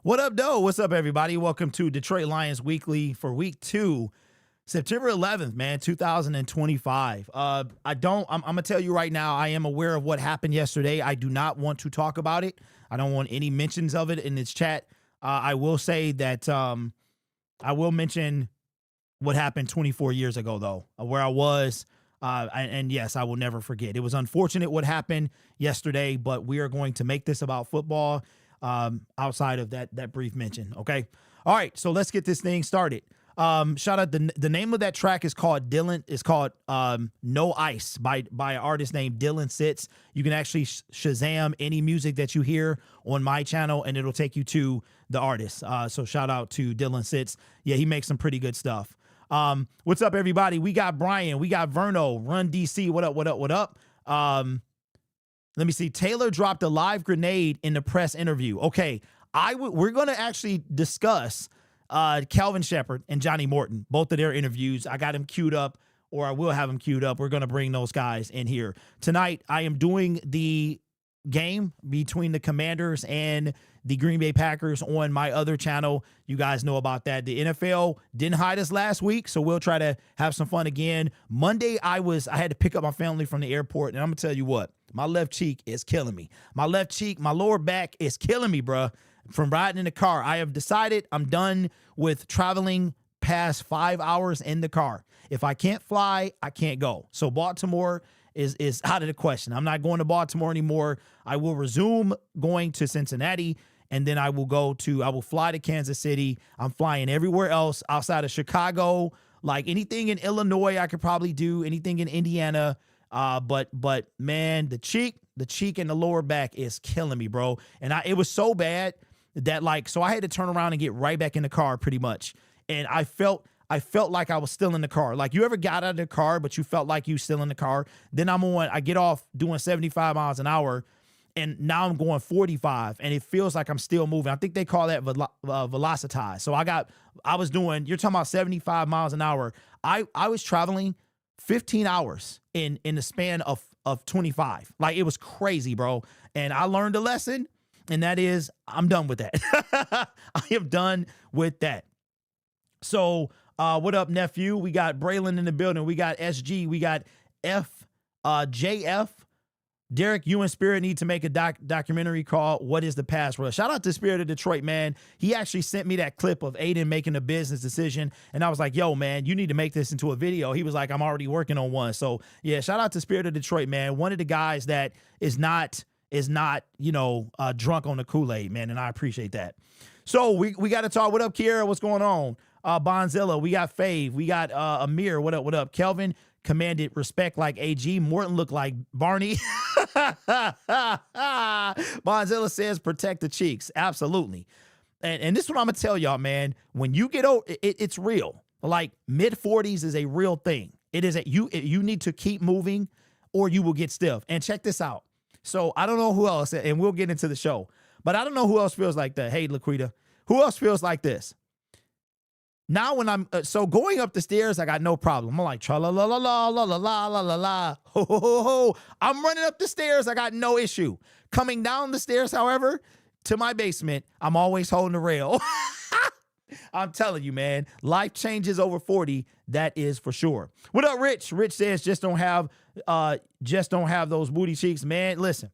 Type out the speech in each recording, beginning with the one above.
What up, though? What's up, everybody? Welcome to Detroit Lions Weekly for week 2, September 11th, man, 2025. I'm going to tell you right now, I am aware of what happened yesterday. I do not want to talk about it. I don't want any mentions of it in this chat. I will say that I will mention what happened 24 years ago, though, where I was. And yes, I will never forget. It was unfortunate what happened yesterday, but we are going to make this about football outside of that brief mention. Okay. All right. So let's get this thing started. Shout out the name of that track is called No Ice by an artist named Dylan Sitz. You can actually Shazam any music that you hear on my channel and it'll take you to the artist. So shout out to Dylan Sitz. Yeah, he makes some pretty good stuff. What's up, everybody? We got Brian, we got Verno, Run DC. What up? Let me see. Taylor dropped a live grenade in the press interview. Okay. We're going to actually discuss Calvin Shepard and Johnny Morton, both of their interviews. I got him queued up, or I will have him queued up. We're going to bring those guys in here tonight. I am doing the game between the Commanders and the Green Bay Packers on my other channel. You guys know about that. The NFL didn't hide us last week, so we'll try to have some fun again. Monday, I had to pick up my family from the airport, and I'm gonna tell you what, my left cheek is killing me. My left cheek, my lower back is killing me, bruh, from riding in the car. I have decided I'm done with traveling past 5 hours in the car. If I can't fly, I can't go. So Baltimore is out of the question. I'm not going to Baltimore anymore. I will resume going to Cincinnati, and then I will fly to Kansas City. I'm flying everywhere else outside of Chicago. Like anything in Illinois, I could probably do anything in Indiana. But man, the cheek and the lower back is killing me, bro. And it was so bad that so I had to turn around and get right back in the car pretty much. And I felt like I was still in the car. Like, you ever got out of the car, but you felt like you still in the car? Then I get off doing 75 miles an hour, and now I'm going 45, and it feels like I'm still moving. I think they call that velocitize. So you're talking about 75 miles an hour. I was traveling 15 hours in the span of 25. Like, it was crazy, bro. And I learned a lesson, and that is I'm done with that. I am done with that. So, what up, nephew? We got Braylon in the building. We got SG. We got JF. Derek, you and Spirit need to make a documentary called What is the Pass Rush? Shout out to Spirit of Detroit, man. He actually sent me that clip of Aiden making a business decision, and I was like, yo, man, you need to make this into a video. He was like, I'm already working on one. So, yeah, shout out to Spirit of Detroit, man. One of the guys that is not drunk on the Kool-Aid, man, and I appreciate that. So, we got to talk. What up, Kiera? What's going on? Bonzilla, we got Fave, we got Amir, what up? Kelvin commanded respect like AG. Morton looked like Barney. Bonzilla says protect the cheeks. Absolutely. And this is what I'm gonna tell y'all, man. When you get old, it's real. Like, mid-40s is a real thing. It is you need to keep moving or you will get stiff. And check this out. So I don't know who else, and we'll get into the show, but I don't know who else feels like that. Hey, Laquita, who else feels like this? Now when I'm going up the stairs, I got no problem. I'm like, tra la la la la la la la la la la ho ho ho ho. I'm running up the stairs. I got no issue. Coming down the stairs, however, to my basement, I'm always holding the rail. I'm telling you, man, life changes over 40. That is for sure. What up, Rich? Rich says just don't have those booty cheeks, man. Listen.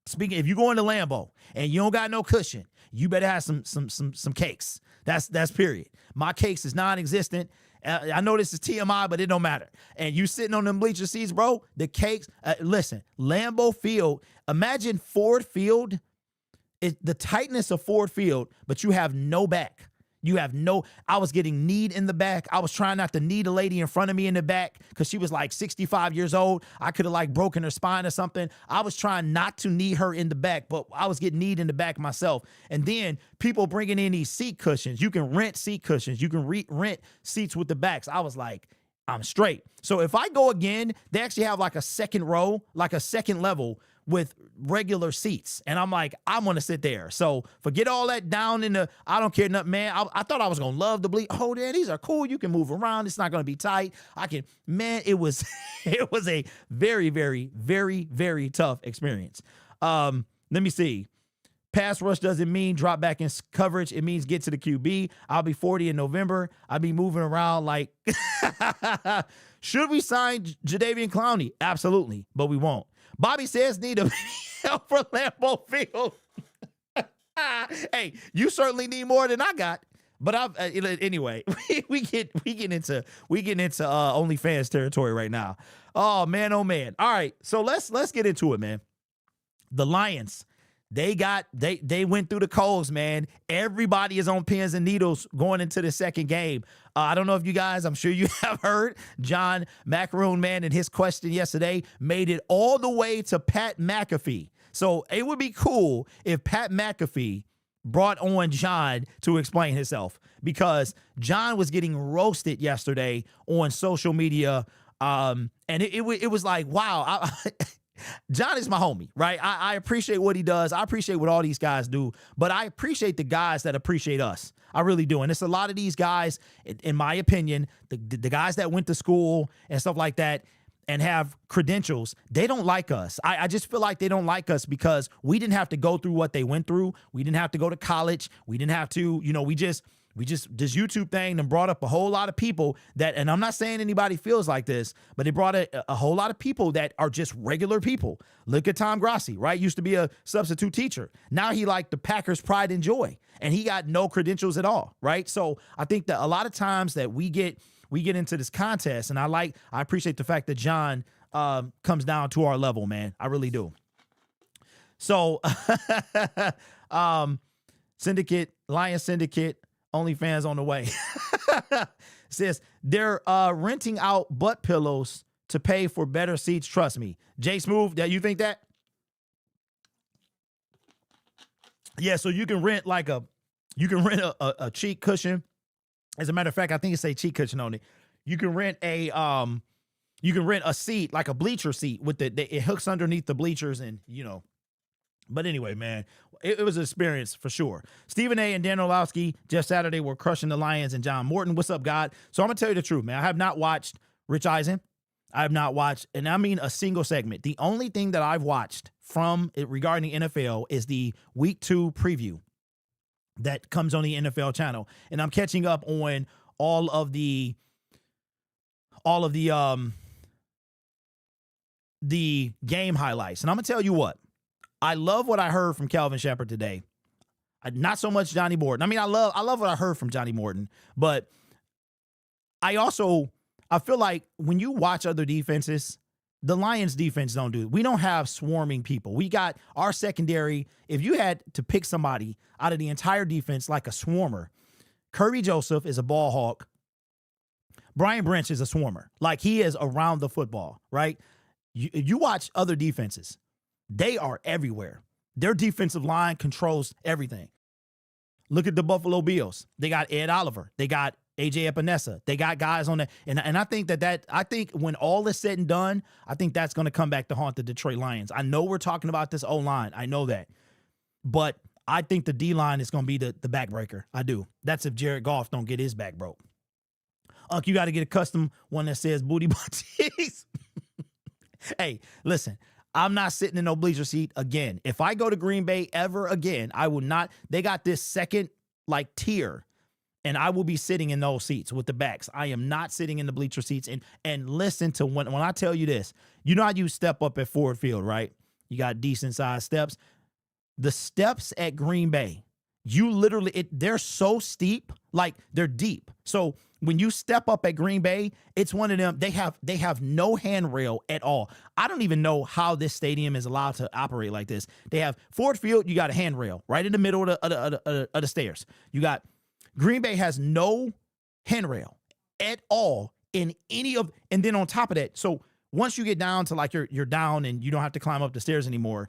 Speaking, if you go into Lambo and you don't got no cushion, you better have some cakes. That's period. My cakes is non-existent. I know this is TMI, but it don't matter. And you sitting on them bleacher seats, bro, the cakes, listen, Lambeau Field, imagine Ford Field, the tightness of Ford Field, but you have no back. I was getting kneed in the back. I was trying not to knee the lady in front of me in the back because she was like 65 years old. I could have broken her spine or something. I was trying not to knee her in the back, but I was getting kneed in the back myself. And then people bringing in these seat cushions. You can rent seat cushions. You can rent seats with the backs. I was like, I'm straight. So if I go again, they actually have like a second row, like a second level with regular seats. And I'm like, I want to sit there. So forget all that down in the, I don't care nothing, man. I thought I was going to love the bleed. Oh, man, these are cool. You can move around. It's not going to be tight. It was a very, very, very, very tough experience. Let me see. Pass rush doesn't mean drop back in coverage. It means get to the QB. I'll be 40 in November. I'll be moving around like, should we sign Jadeveon Clowney? Absolutely, but we won't. Bobby says need a help for Lambeau Field. Hey, you certainly need more than I got. But anyway, we get into OnlyFans territory right now. Oh man. All right, so let's get into it, man. The Lions, they went through the coals, man. Everybody is on pins and needles going into the second game. I don't know if you guys, I'm sure you have heard John Macaroon, man, in his question yesterday made it all the way to Pat McAfee. So it would be cool if Pat McAfee brought on John to explain himself, because John was getting roasted yesterday on social media. And it was like, wow, John is my homie, right? I appreciate what he does. I appreciate what all these guys do, but I appreciate the guys that appreciate us. I really do. And it's a lot of these guys, in my opinion, the guys that went to school and stuff like that and have credentials, they don't like us. I just feel like they don't like us because we didn't have to go through what they went through. We didn't have to go to college. We didn't have to, we just this YouTube thing and brought up a whole lot of people that, and I'm not saying anybody feels like this, but it brought a whole lot of people that are just regular people. Look at Tom Grassi, right? Used to be a substitute teacher. Now he like the Packers' pride and joy, and he got no credentials at all, right? So I think that a lot of times that we get into this contest, and I appreciate the fact that John comes down to our level, man. I really do. So Lions Syndicate, OnlyFans on the way. Says they're renting out butt pillows to pay for better seats. Trust me. Jay Smooth, you think that? Yeah, so you can rent a cheek cushion. As a matter of fact, I think it say cheek cushion on it. You can rent a seat, like a bleacher seat with it hooks underneath the bleachers, and But anyway, man, it was an experience for sure. Stephen A. and Dan Orlovsky just Saturday were crushing the Lions and John Morton. What's up, God? So I'm going to tell you the truth, man. I have not watched Rich Eisen. I have not watched, and I mean a single segment. The only thing that I've watched from it regarding NFL is the Week 2 preview that comes on the NFL channel. And I'm catching up on all of the game highlights. And I'm going to tell you what. I love what I heard from Calvin Shepard today. Not so much Johnny Morton. I mean, I love what I heard from Johnny Morton, but I feel like when you watch other defenses, the Lions defense don't do it. We don't have swarming people. We got our secondary. If you had to pick somebody out of the entire defense like a swarmer, Kirby Joseph is a ball hawk. Brian Branch is a swarmer. Like, he is around the football, right? You watch other defenses. They are everywhere. Their defensive line controls everything. Look at the Buffalo Bills. They got Ed Oliver. They got AJ Epinesa. They got guys on that. And I think I think when all is said and done, I think that's going to come back to haunt the Detroit Lions. I know we're talking about this O-line. I know that. But I think the D-line is going to be the backbreaker. I do. That's if Jared Goff don't get his back broke. Unc, you got to get a custom one that says booty butt. Hey, listen. I'm not sitting in no bleacher seat again. If I go to Green Bay ever again, I will not. They got this second tier, and I will be sitting in those seats with the backs. I am not sitting in the bleacher seats. And listen to when I tell you this, you know how you step up at Ford Field, right? You got decent sized steps. The steps at Green Bay, you literally, they're so steep, like they're deep. So when you step up at Green Bay, it's one of them. They have no handrail at all. I don't even know how this stadium is allowed to operate like this. They have Ford Field. You got a handrail right in the middle of the stairs. You got Green Bay has no handrail at all in any of. And then on top of that, so once you get down to you're down and you don't have to climb up the stairs anymore.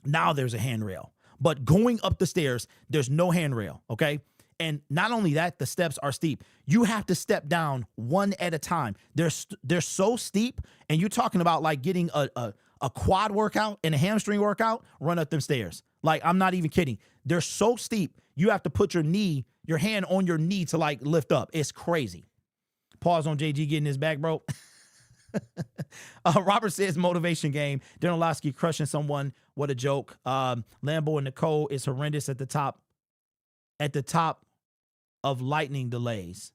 Now there's a handrail, but going up the stairs, there's no handrail. Okay. And not only that, the steps are steep. You have to step down one at a time. They're so steep, and you're talking about getting a quad workout and a hamstring workout, run up them stairs. Like, I'm not even kidding. They're so steep, you have to put your hand on your knee to lift up. It's crazy. Pause on JG getting his back broke. Robert says motivation game. Darren Lasky crushing someone What a joke. Lambo and Nicole is horrendous at the top of lightning delays.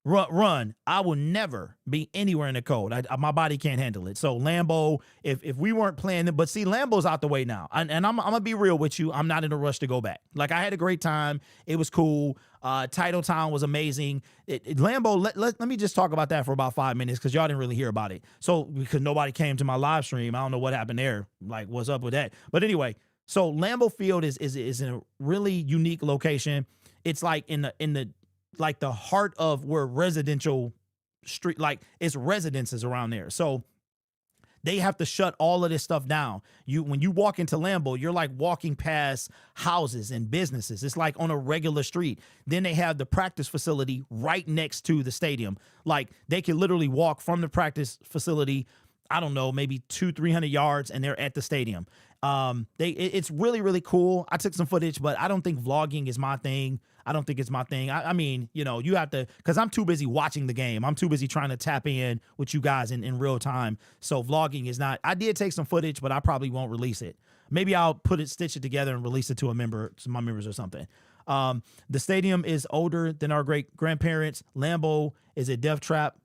Run. I will never be anywhere in the cold. My body can't handle it. So Lambo, if we weren't playing, but see, Lambo's out the way now. And I'm gonna be real with you. I'm not in a rush to go back. Like, I had a great time. It was cool. Title Town was amazing. Lambo, let me just talk about that for about 5 minutes, because y'all didn't really hear about it. So, because nobody came to my live stream, I don't know what happened there. Like, what's up with that? But anyway, so Lambeau Field is in a really unique location. It's like in the like the heart of where residential street, like it's residences around there. So they have to shut all of this stuff down. When you walk into Lambeau, you're like walking past houses and businesses. It's like on a regular street. Then they have the practice facility right next to the stadium. Like, they can literally walk from the practice facility, I don't know, maybe 200-300 yards, and they're at the stadium. It's really, really cool. I took some footage, but I don't think vlogging is my thing. I don't think it's my thing. I mean, you know, you have to, because I'm too busy watching the game. I'm too busy trying to tap in with you guys in real time. So vlogging is not, I did take some footage, but I probably won't release it. Maybe I'll stitch it together and release it to my members or something. The stadium is older than our great grandparents. Lambeau is a death trap.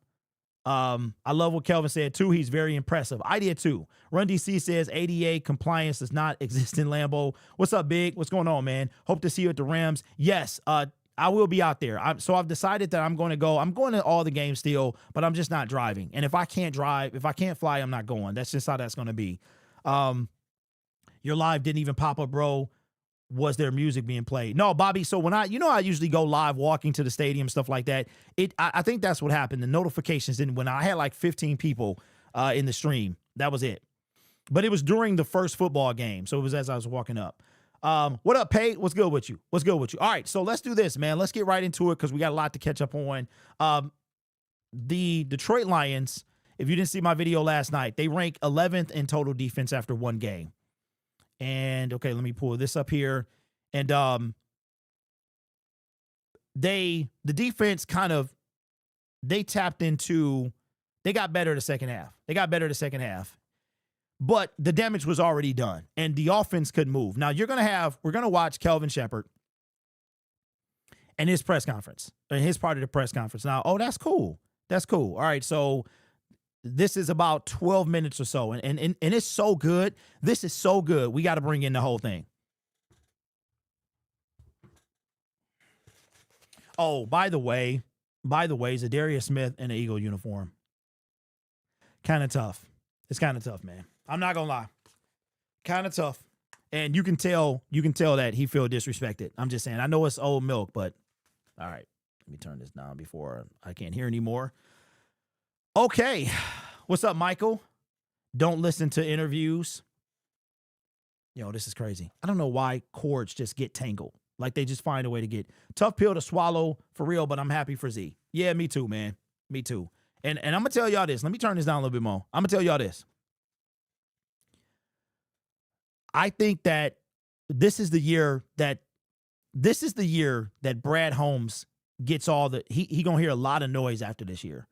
I love what Kelvin said too. He's very impressive. I did too. Run DC says ADA compliance does not exist in Lambeau. What's up, Big? What's going on, man? Hope to see you at the Rams. Yes, I will be out there. So I've decided that I'm going to go. I'm going to all the games still, but I'm just not driving. And if I can't fly, I'm not going. That's just how that's going to be. Your live didn't even pop up, bro. Was there music being played? No, Bobby. So when I usually go live walking to the stadium, stuff like that. I think that's what happened. The notifications didn't, when I had like 15 people in the stream, that was it. But it was during the first football game. So it was as I was walking up. What up, Pate? What's good with you? What's good with you? All right. So let's do this, man. Let's get right into it, because we got a lot to catch up on. The Detroit Lions, if you didn't see my video last night, they rank 11th in total defense after one game. And okay, let me pull this up here. And the defense they tapped into, they got better the second half. But the damage was already done, and the offense couldn't move. Now we're gonna watch Kelvin Shepherd and his press conference, and his part of the press conference. Now, oh, that's cool. That's cool. All right, so this is about 12 minutes or so, and it's so good. This is so good. We got to bring in the whole thing. Oh, by the way, Zadarius Smith in an Eagle uniform. Kind of tough. It's kind of tough, man. I'm not gonna lie. Kind of tough. And you can tell that he feel disrespected. I'm just saying. I know it's old milk, but all right. Let me turn this down before I can't hear anymore. Okay. What's up, Michael? Don't listen to interviews. Yo, this is crazy. I don't know why cords just get tangled. Like, they just find a way to get tough pill to swallow for real, but I'm happy for Z. Yeah, me too, man. Me too. And I'm going to tell y'all this. Let me turn this down a little bit more. I'm going to tell y'all this. I think that this is the year that Brad Holmes gets all the, he going to hear a lot of noise after this year.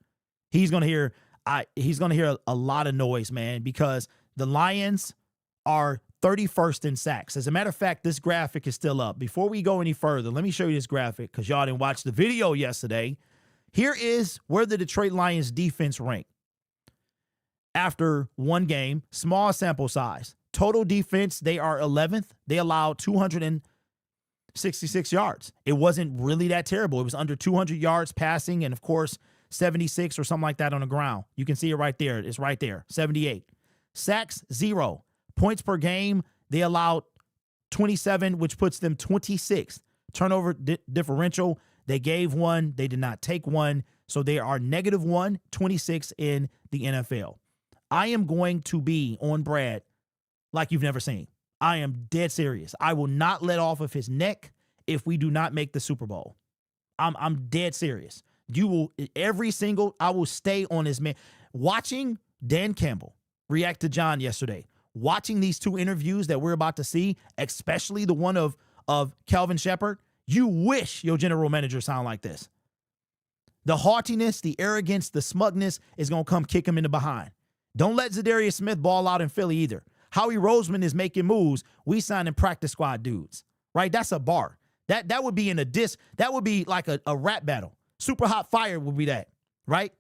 He's going to hear a lot of noise, man, because the Lions are 31st in sacks. As a matter of fact, this graphic is still up. Before we go any further, let me show you this graphic, because y'all didn't watch the video yesterday. Here is where the Detroit Lions defense ranked after one game, small sample size. Total defense, they are 11th. They allowed 266 yards. It wasn't really that terrible. It was under 200 yards passing, and of course, 76 or something like that on the ground. You can see it right there. It's right there. 78. Sacks, 0. Points per game, they allowed 27, which puts them 26th. Turnover differential, they gave 1. They did not take 1. So they are -1, 26 in the NFL. I am going to be on Brad like you've never seen. I am dead serious. I will not let off of his neck if we do not make the Super Bowl. I'm dead serious. I will stay on his man. Watching Dan Campbell react to John yesterday, watching these two interviews that we're about to see, especially the one of Kelvin Shepherd, you wish your general manager sound like this. The haughtiness, the arrogance, the smugness is going to come kick him in the behind. Don't let Zadarius Smith ball out in Philly either. Howie Roseman is making moves. We signing practice squad dudes, right? That's a bar. That would be in a diss. That would be like a rap battle. Super Hot Fire would be that, right?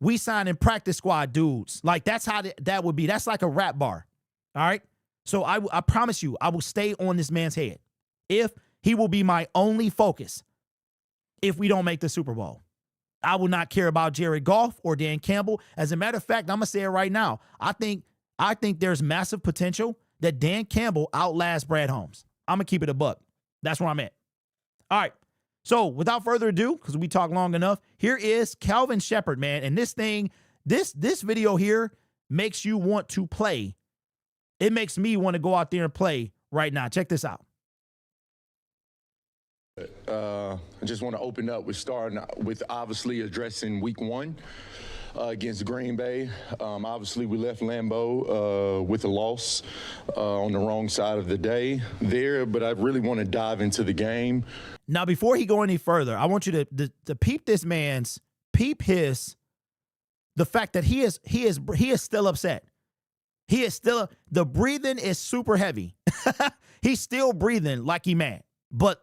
We signing practice squad dudes. Like, that's how that would be. That's like a rap bar, all right? So I promise you, I will stay on this man's head. If he will be my only focus if we don't make the Super Bowl. I will not care about Jared Goff or Dan Campbell. As a matter of fact, I'm going to say it right now. I think there's massive potential that Dan Campbell outlasts Brad Holmes. I'm going to keep it a buck. That's where I'm at. All right. So without further ado, because we talked long enough, here is Kelvin Shepherd, man. And this video here makes you want to play. It makes me want to go out there and play right now. Check this out. I just want to open up with starting with obviously addressing week 1 against Green Bay. Obviously, we left Lambeau with a loss on the wrong side of the day there, but I really want to dive into the game. Now, before he go any further, I want you to peep the fact that he is still upset. He is still, the breathing is super heavy. He's still breathing like he mad. But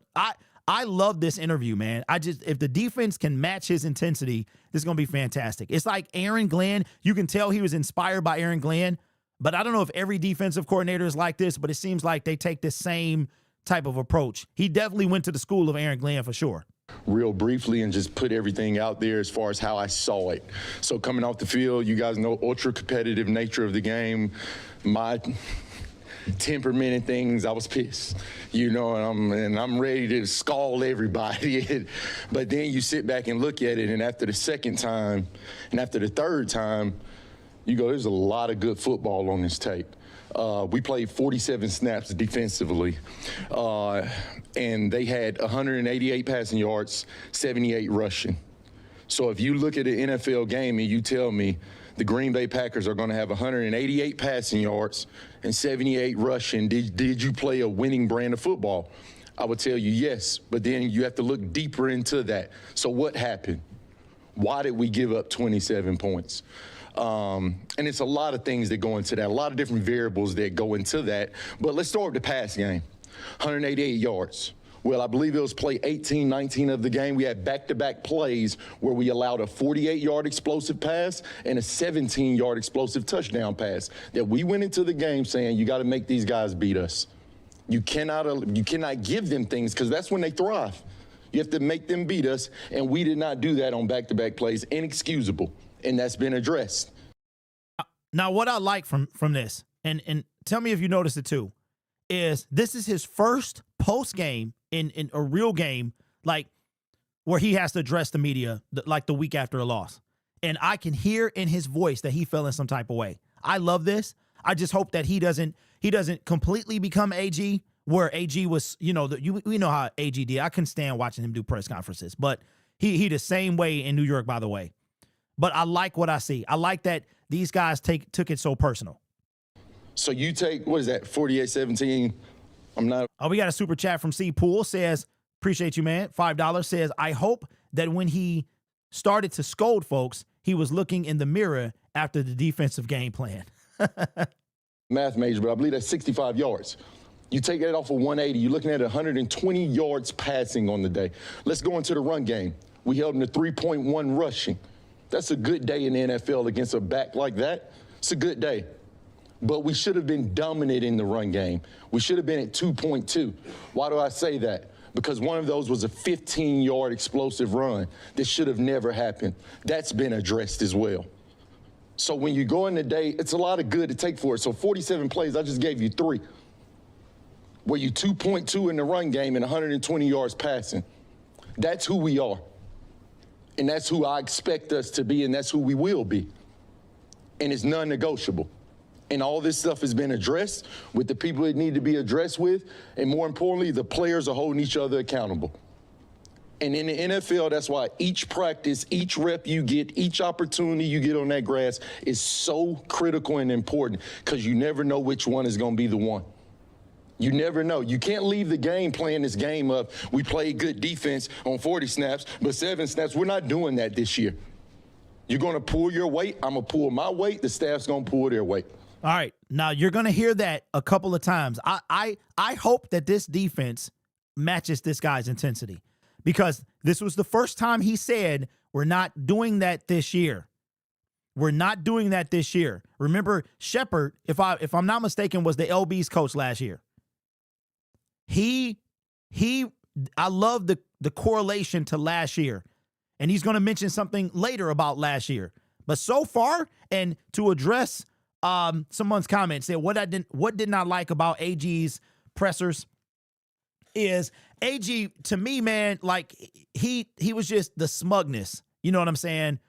I love this interview, man. If the defense can match his intensity, this is going to be fantastic. It's like Aaron Glenn. You can tell he was inspired by Aaron Glenn, but I don't know if every defensive coordinator is like this, but it seems like they take the same type of approach. He definitely went to the school of Aaron Glenn for sure. Real briefly and just put everything out there as far as how I saw it. So coming off the field, you guys know ultra competitive nature of the game. My temperament and things, I was pissed, and I'm ready to scald everybody. But then you sit back and look at it, and after the second time and after the third time, you go, there's a lot of good football on this tape. We played 47 snaps defensively, and they had 188 passing yards, 78 rushing. So if you look at an NFL game and you tell me the Green Bay Packers are going to have 188 passing yards and 78 rushing, did you play a winning brand of football? I would tell you yes, but then you have to look deeper into that. So what happened? Why did we give up 27 points? And it's a lot of things that go into that, a lot of different variables that go into that. But let's start with the pass game, 188 yards. Well, I believe it was play 18, 19 of the game. We had back-to-back plays where we allowed a 48-yard explosive pass and a 17-yard explosive touchdown pass that we went into the game saying, you got to make these guys beat us. You cannot give them things because that's when they thrive. You have to make them beat us, and we did not do that on back-to-back plays. Inexcusable, and that's been addressed. Now, what I like from this, and tell me if you noticed it too, is this is his first post-game in a real game, like where he has to address the media like the week after a loss. And I can hear in his voice that he felt in some type of way. I love this. I just hope that he doesn't completely become AG, where AG was, we know how AG did. I couldn't stand watching him do press conferences, but he the same way in New York, by the way. But I like what I see. I like that these guys took it so personal. So you take, what is that, 48-17? Oh, we got a super chat from C Pool. Says, appreciate you, man. $5. Says, I hope that when he started to scold folks, he was looking in the mirror after the defensive game plan. Math major, but I believe that's 65 yards. You take that off of 180, you're looking at 120 yards passing on the day. Let's go into the run game. We held him to 3.1 rushing. That's a good day in the NFL against a back like that. It's a good day. But we should have been dominant in the run game. We should have been at 2.2. Why do I say that? Because one of those was a 15-yard explosive run that should have never happened. That's been addressed as well. So when you go in the day, it's a lot of good to take for it. So 47 plays, I just gave you 3. Where you 2.2 in the run game and 120 yards passing. That's who we are. And that's who I expect us to be, and that's who we will be. And it's non-negotiable. And all this stuff has been addressed with the people it need to be addressed with. And more importantly, the players are holding each other accountable. And in the NFL, that's why each practice, each rep you get, each opportunity you get on that grass is so critical and important because you never know which one is going to be the one. You never know. You can't leave the game playing this game of we played good defense on 40 snaps, but 7 snaps. We're not doing that this year. You're going to pull your weight. I'm going to pull my weight. The staff's going to pull their weight. All right. Now, you're going to hear that a couple of times. I hope that this defense matches this guy's intensity, because this was the first time he said, we're not doing that this year. We're not doing that this year. Remember, Shepard, if I'm not mistaken, was the LB's coach last year. I love the correlation to last year. And he's going to mention something later about last year. But so far, and to address someone's comment, said what did not like about AG's pressers is AG, to me, man, like he was just the smugness. You know what I'm saying?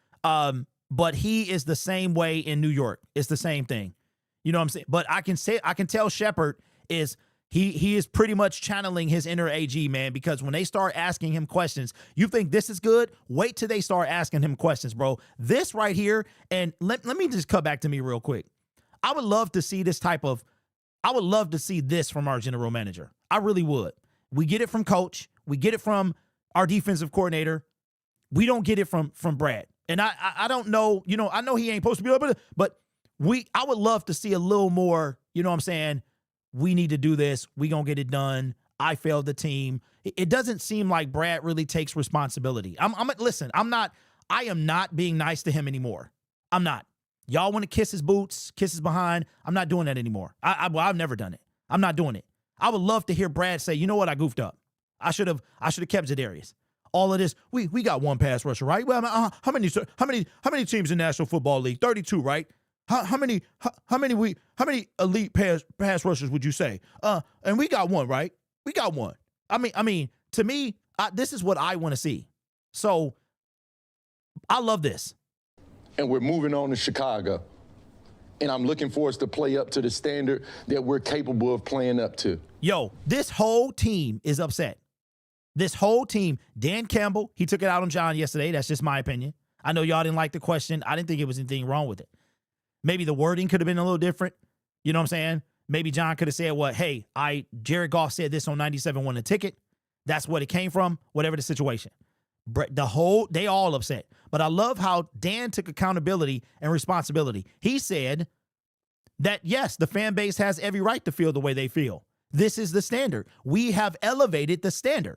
But he is the same way in New York. It's the same thing. You know what I'm saying? But I can tell Shepard is he is pretty much channeling his inner AG, man, because when they start asking him questions, you think this is good? Wait till they start asking him questions, bro. This right here, and let me just cut back to me real quick. I would love to see this from our general manager. I really would. We get it from coach. We get it from our defensive coordinator. We don't get it from Brad. And I don't know, you know, I know he ain't supposed to be able to, but I would love to see a little more, you know what I'm saying? We need to do this. We gonna get it done. I failed the team. It doesn't seem like Brad really takes responsibility. Listen, I am not being nice to him anymore. I'm not. Y'all want to kiss his boots, kiss his behind. I'm not doing that anymore. I've never done it. I'm not doing it. I would love to hear Brad say, you know what? I goofed up. I should have kept Za'Darius. All of this, we got one pass rusher, right? Well, how many teams in National Football League? 32, right? How many elite pass rushers would you say? And we got one, right? We got one. I mean, to me, this is what I want to see. So I love this. And we're moving on to Chicago. And I'm looking for us to play up to the standard that we're capable of playing up to. Yo, this whole team is upset. This whole team, Dan Campbell, he took it out on John yesterday. That's just my opinion. I know y'all didn't like the question. I didn't think it was anything wrong with it. Maybe the wording could have been a little different. You know what I'm saying? Maybe John could have said, well, hey, Jared Goff said this on 97 won a ticket. That's what it came from, whatever the situation. They all upset. But I love how Dan took accountability and responsibility. He said that, yes, the fan base has every right to feel the way they feel. This is the standard. We have elevated the standard.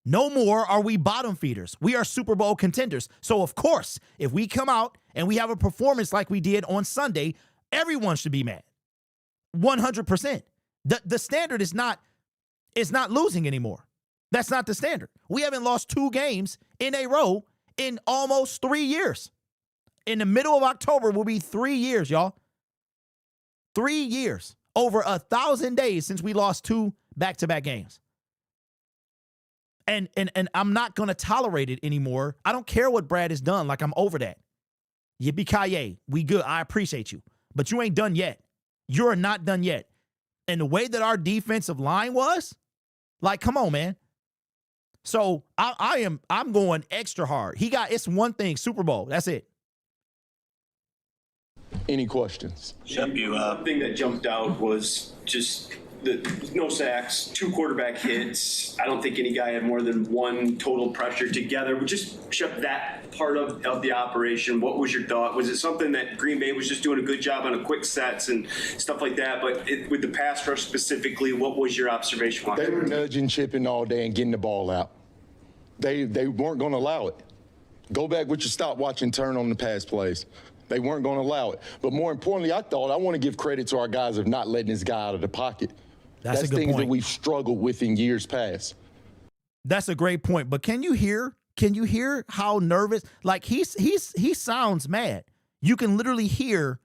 No more are we bottom feeders. We are Super Bowl contenders. So, of course, if we come out and we have a performance like we did on Sunday, everyone should be mad. 100%. The standard is not losing anymore. That's not the standard. We haven't lost 2 games in a row in almost 3 years. In the middle of October will be 3 years, y'all. 3 years. Over 1,000 days since we lost 2 back-to-back games. And I'm not going to tolerate it anymore. I don't care what Brad has done. Like, I'm over that. Yippee-ki-yay. We good. I appreciate you. But you ain't done yet. You're not done yet. And the way that our defensive line was, like, come on, man. So I'm going extra hard. It's one thing, Super Bowl. That's it. Any questions? The thing that jumped out was just the no sacks, 2 quarterback hits. I don't think any guy had more than 1 total pressure together. We just shut that part of the operation. What was your thought? Was it something that Green Bay was just doing a good job on a quick sets and stuff like that? But with the pass rush specifically, what was your observation? They were nudging, chipping all day and getting the ball out. They weren't going to allow it. Go back with your stopwatch and turn on the pass plays. They weren't going to allow it. But more importantly, I want to give credit to our guys of not letting this guy out of the pocket. That's a good things point. that we've struggled with in years past. That's a great point. But can you hear how nervous? Like, he sounds mad. You can literally hear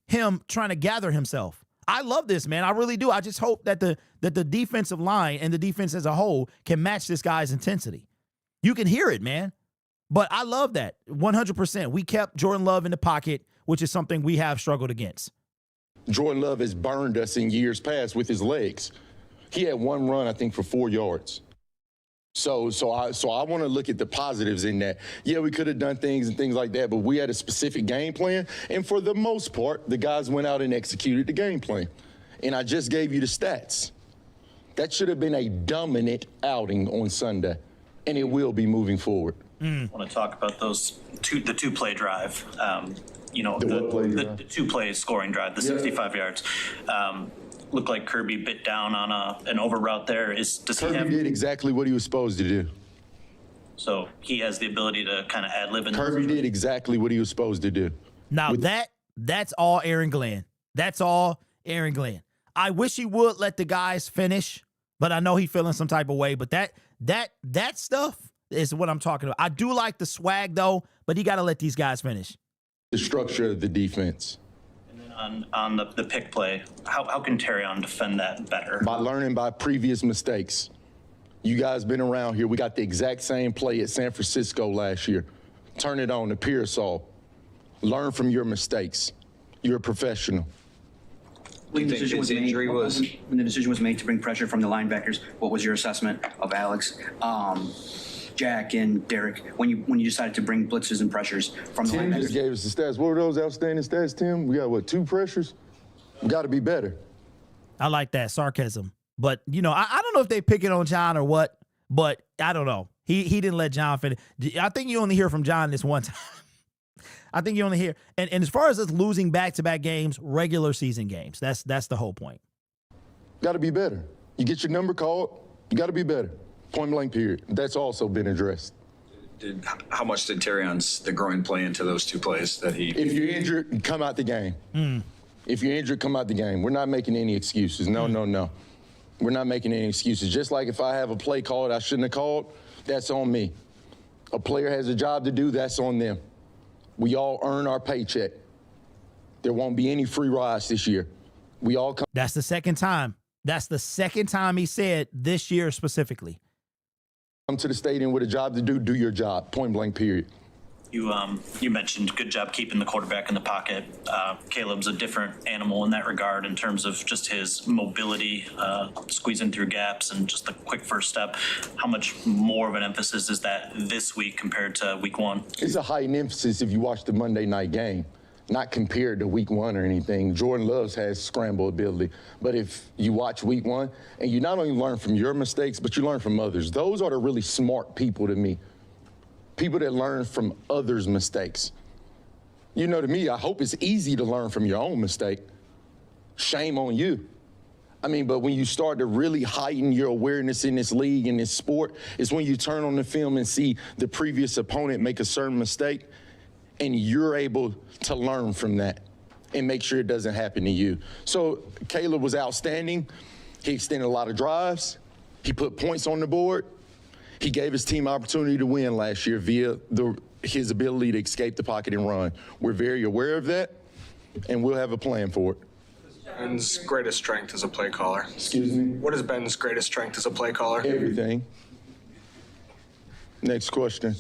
him trying to gather himself. I love this, man. I really do. I just hope that the defensive line and the defense as a whole can match this guy's intensity. You can hear it, man. But I love that 100%. We kept Jordan Love in the pocket, which is something we have struggled against. Jordan Love has burned us in years past with his legs. He had 1 run, I think, for 4 yards. So I want to look at the positives in that. Yeah, we could have done things and things like that, but we had a specific game plan. And for the most part, the guys went out and executed the game plan. And I just gave you the stats. That should have been a dominant outing on Sunday, and it will be moving forward. I want to talk about the two-play drive. The two-play scoring drive, the 65 yards. Looked like Kirby bit down on an over route there. Kirby did exactly what he was supposed to do. So he has the ability to kind of ad-lib. Kirby did exactly what he was supposed to do. Now that's all Aaron Glenn. That's all Aaron Glenn. I wish he would let the guys finish, but I know he's feeling some type of way. But that stuff is what I'm talking about. I do like the swag though, but he got to let these guys finish. The structure of the defense. And then on the pick play, how can Terrion defend that better? By learning by previous mistakes. You guys been around here. We got the exact same play at San Francisco last year. Turn it on to Pearsall. Learn from your mistakes. You're a professional. When the decision was made to bring pressure from the linebackers, what was your assessment of Alex, Jack, and Derek when you decided to bring blitzes and pressures from the Tim linebackers? just gave us the stats. What were those outstanding stats, Tim? We got, 2 pressures? We got to be better. I like that sarcasm. But, I don't know if they picking on John or what, but I don't know. He didn't let John finish. I think you only hear from John this one time. I think you only hear. And as far as us losing back-to-back games, regular season games, that's the whole point. Got to be better. You get your number called, you got to be better. Point blank, period. That's also been addressed. How much did the groin play into those 2 plays that he? If you're injured, come out the game. If you're injured, come out the game. We're not making any excuses. No. We're not making any excuses. Just like if I have a play called I shouldn't have called, that's on me. A player has a job to do, that's on them. We all earn our paycheck. There won't be any free rides this year. We all come. That's the second time. That's the second time he said this year specifically. Come to the stadium with a job to do your job. Point blank, period. You mentioned good job keeping the quarterback in the pocket. Caleb's a different animal in that regard in terms of just his mobility, squeezing through gaps, and just the quick first step. How much more of an emphasis is that this week compared to week 1? It's a heightened emphasis if you watch the Monday night game, not compared to week 1 or anything. Jordan Loves has scramble ability. But if you watch week 1, and you not only learn from your mistakes, but you learn from others. Those are the really smart people to me. People that learn from others' mistakes. To me, I hope it's easy to learn from your own mistake. Shame on you. But when you start to really heighten your awareness in this league, in this sport, it's when you turn on the film and see the previous opponent make a certain mistake, and you're able to learn from that and make sure it doesn't happen to you. So Caleb was outstanding. He extended a lot of drives. He put points on the board. He gave his team opportunity to win last year via his ability to escape the pocket and run. We're very aware of that, and we'll have a plan for it. Ben's greatest strength as a play caller. Excuse me? What is Ben's greatest strength as a play caller? Everything. Next question.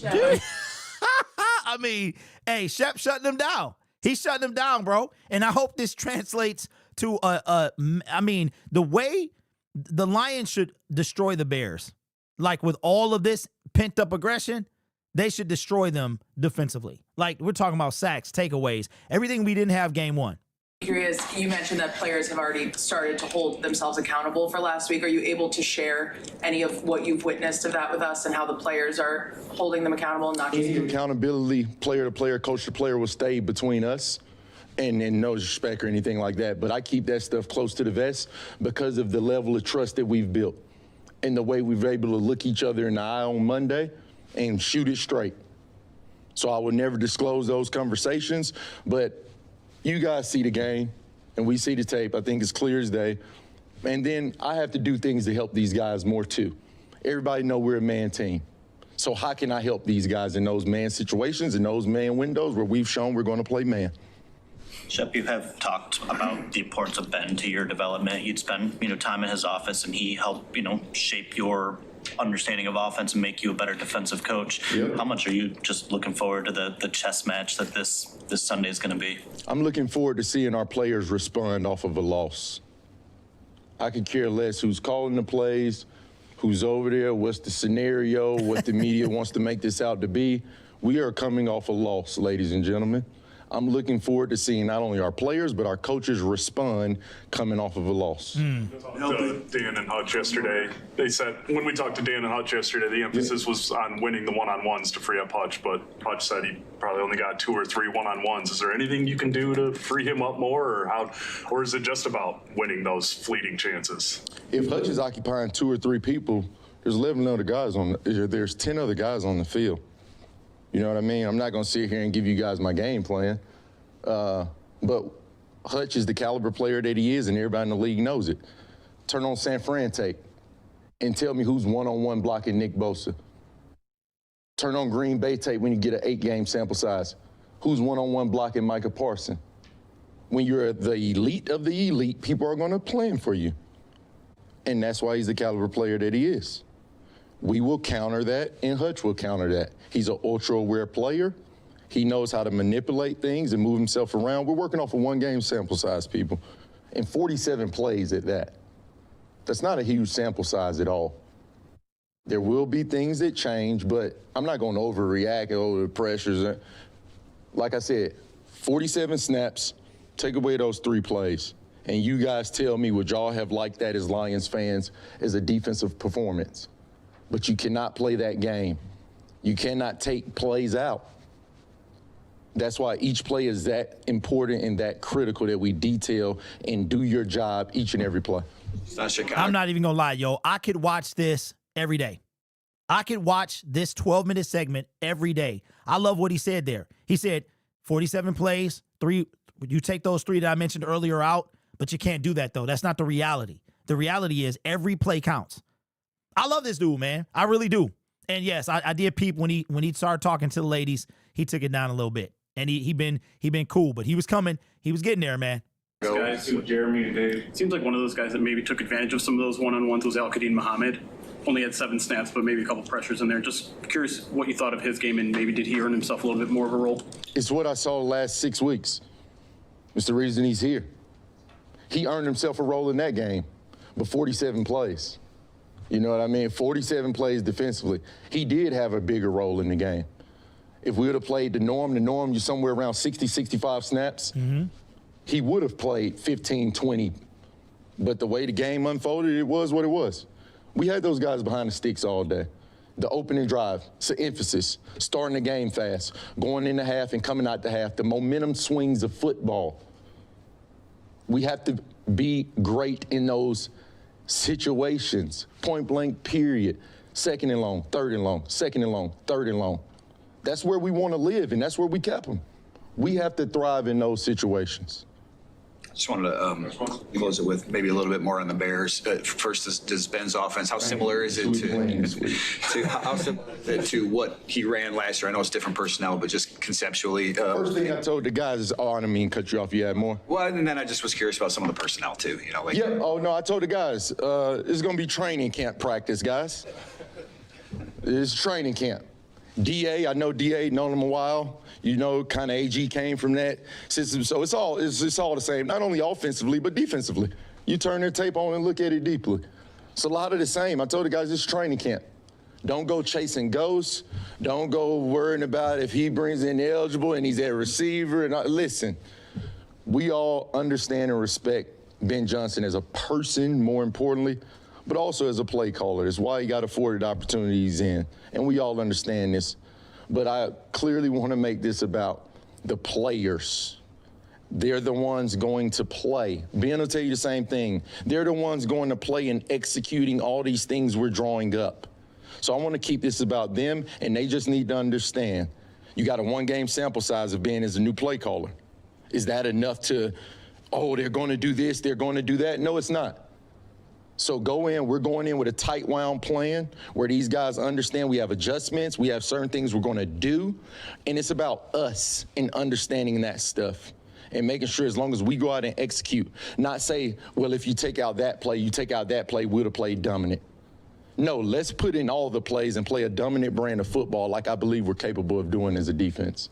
Hey, Shep shutting him down. He's shutting him down, bro. And I hope this translates to the way the Lions should destroy the Bears. Like with all of this pent up aggression, they should destroy them defensively. Like we're talking about sacks, takeaways, everything we didn't have game 1. Curious, you mentioned that players have already started to hold themselves accountable for last week. Are you able to share any of what you've witnessed of that with us and how the players are holding them accountable? Not just Any accountability, player to player, coach to player, will stay between us. And no disrespect or anything like that. But I keep that stuff close to the vest because of the level of trust that we've built and the way we've been able to look each other in the eye on Monday and shoot it straight. So I would never disclose those conversations, but you guys see the game and we see the tape. I think it's clear as day. And then I have to do things to help these guys more too. Everybody know we're a man team. So how can I help these guys in those man situations, in those man windows where we've shown we're going to play man? Shep, you have talked about the importance of Ben to your development. You'd spend, time in his office, and he helped, shape your understanding of offense and make you a better defensive coach. Yep. How much are you just looking forward to the chess match that this Sunday is going to be? I'm looking forward to seeing our players respond off of a loss. I could care less who's calling the plays, who's over there, what's the scenario, what the media wants to make this out to be. We are coming off a loss, ladies and gentlemen. I'm looking forward to seeing not only our players, but our coaches respond coming off of a loss. Dan and Hutch yesterday, they said, when we talked to Dan and Hutch yesterday, the emphasis was on winning the one-on-ones to free up Hutch, but Hutch said he probably only got 2 or 3 one-on-ones. Is there anything you can do to free him up more, or is it just about winning those fleeting chances? If Hutch is occupying 2 or 3 people, there's 11 other guys there's 10 other guys on the field. You know what I mean? I'm not going to sit here and give you guys my game plan. But Hutch is the caliber player that he is, and everybody in the league knows it. Turn on San Fran tape and tell me who's one-on-one blocking Nick Bosa. Turn on Green Bay tape when you get an 8-game sample size. Who's one-on-one blocking Micah Parsons? When you're the elite of the elite, people are going to plan for you. And that's why he's the caliber player that he is. We will counter that, and Hutch will counter that. He's an ultra-aware player. He knows how to manipulate things and move himself around. We're working off a 1-game sample size, people, and 47 plays at that. That's not a huge sample size at all. There will be things that change, but I'm not going to overreact over the pressures. Like I said, 47 snaps, take away those 3 plays, and you guys tell me would y'all have liked that as Lions fans as a defensive performance. But you cannot play that game. You cannot take plays out. That's why each play is that important and that critical that we detail and do your job each and every play. I'm not even going to lie, yo. I could watch this every day. I could watch this 12-minute segment every day. I love what he said there. He said 47 plays, 3. You take those 3 that I mentioned earlier out, but you can't do that, though. That's not the reality. The reality is every play counts. I love this dude, man. I really do. And yes, I did peep when he started talking to the ladies. He took it down a little bit, and he been cool, but he was coming. He was getting there, man. Guys, Jeremy and Dave. Seems like one of those guys that maybe took advantage of some of those one-on-ones was Al-Qadim Muhammad. Only had 7 snaps, but maybe a couple pressures in there. Just curious what you thought of his game, and maybe did he earn himself a little bit more of a role? It's what I saw the last 6 weeks. It's the reason he's here. He earned himself a role in that game, but 47 plays. You know what I mean? 47 plays defensively. He did have a bigger role in the game. If we would have played the norm, you're somewhere around 60, 65 snaps. He would have played 15, 20. But the way the game unfolded, it was what it was. We had those guys behind the sticks all day. The opening drive, it's an emphasis. Starting the game fast, going in the half and coming out the half. The momentum swings of football. We have to be great in those situations. Point blank, period. 2nd and long, 3rd and long, 2nd and long, 3rd and long. That's where we want to live, and that's where we kept them. We have to thrive in those situations. Just wanted to close it with maybe a little bit more on the Bears. First, does Ben's offense, how similar is it to what he ran last year? I know it's different personnel, but just conceptually. First thing I told the guys is, I didn't mean cut you off. You had more. Well, and then I just was curious about some of the personnel too. You know, like. Yeah. Oh no, I told the guys it's going to be training camp practice, guys. It's training camp. DA, I know DA, known him a while. You know, kind of AG came from that system. So it's all the same, not only offensively, but defensively. You turn their tape on and look at it deeply. It's a lot of the same. I told the guys, it's training camp. Don't go chasing ghosts. Don't go worrying about if he brings in eligible and he's a receiver. Listen, we all understand and respect Ben Johnson as a person, more importantly, but also as a play caller. It's why he got afforded opportunities in, and we all understand this. But I clearly want to make this about the players. They're the ones going to play. Ben will tell you the same thing. They're the ones going to play and executing all these things we're drawing up. So I want to keep this about them, and they just need to understand. You got a 1-game sample size of Ben as a new play caller. Is that enough to, they're going to do this, they're going to do that? No, it's not. So we're going in with a tight wound plan where these guys understand we have adjustments, we have certain things we're going to do, and it's about us and understanding that stuff and making sure as long as we go out and execute, not say, well, if you take out that play, we'd have played dominant. No, let's put in all the plays and play a dominant brand of football like I believe we're capable of doing as a defense.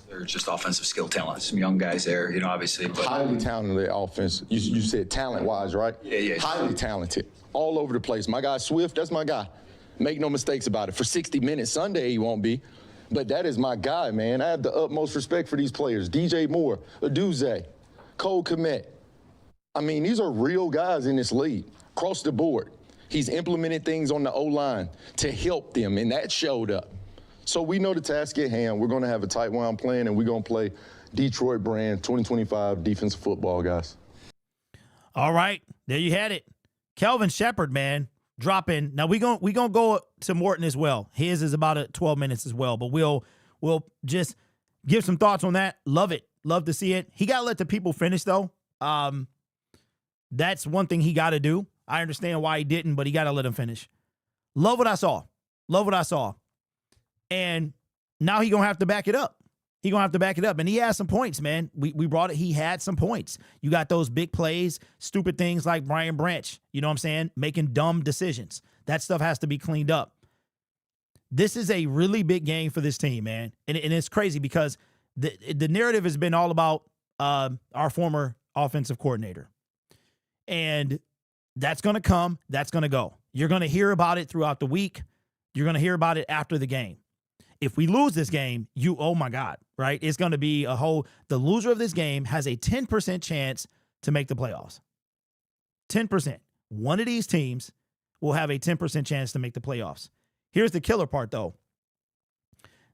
They're just offensive skill talent. Some young guys there, you know, obviously. But highly talented offense. You said talent-wise, right? Yeah. Highly talented. All over the place. My guy Swift, that's my guy. Make no mistakes about it. For 60 minutes Sunday, he won't be. But that is my guy, man. I have the utmost respect for these players. DJ Moore, Aduze, Cole Kmet. I mean, these are real guys in this league, across the board. He's implemented things on the O-line to help them, and that showed up. So we know the task at hand. We're going to have a tight wound plan, and we're going to play Detroit brand 2025 defensive football, guys. All right, there you had it. Kelvin Shepherd, man, dropping. Now we gonna go to Morton as well. His is about 12 minutes as well, but we'll just give some thoughts on that. Love it. Love to see it. He got to let the people finish, though. That's one thing he got to do. I understand why he didn't, but he got to let him finish. Love what I saw. Love what I saw. And now he going to have to back it up. He going to have to back it up. And he has some points, man. We brought it. He had some points. You got those big plays, stupid things like Brian Branch, you know what I'm saying? Making dumb decisions. That stuff has to be cleaned up. This is a really big game for this team, man. And it's crazy because the narrative has been all about our former offensive coordinator. And that's going to come. That's going to go. You're going to hear about it throughout the week. You're going to hear about it after the game. If we lose this game, oh my God, right? It's going to be the loser of this game has a 10% chance to make the playoffs. 10%. One of these teams will have a 10% chance to make the playoffs. Here's the killer part, though.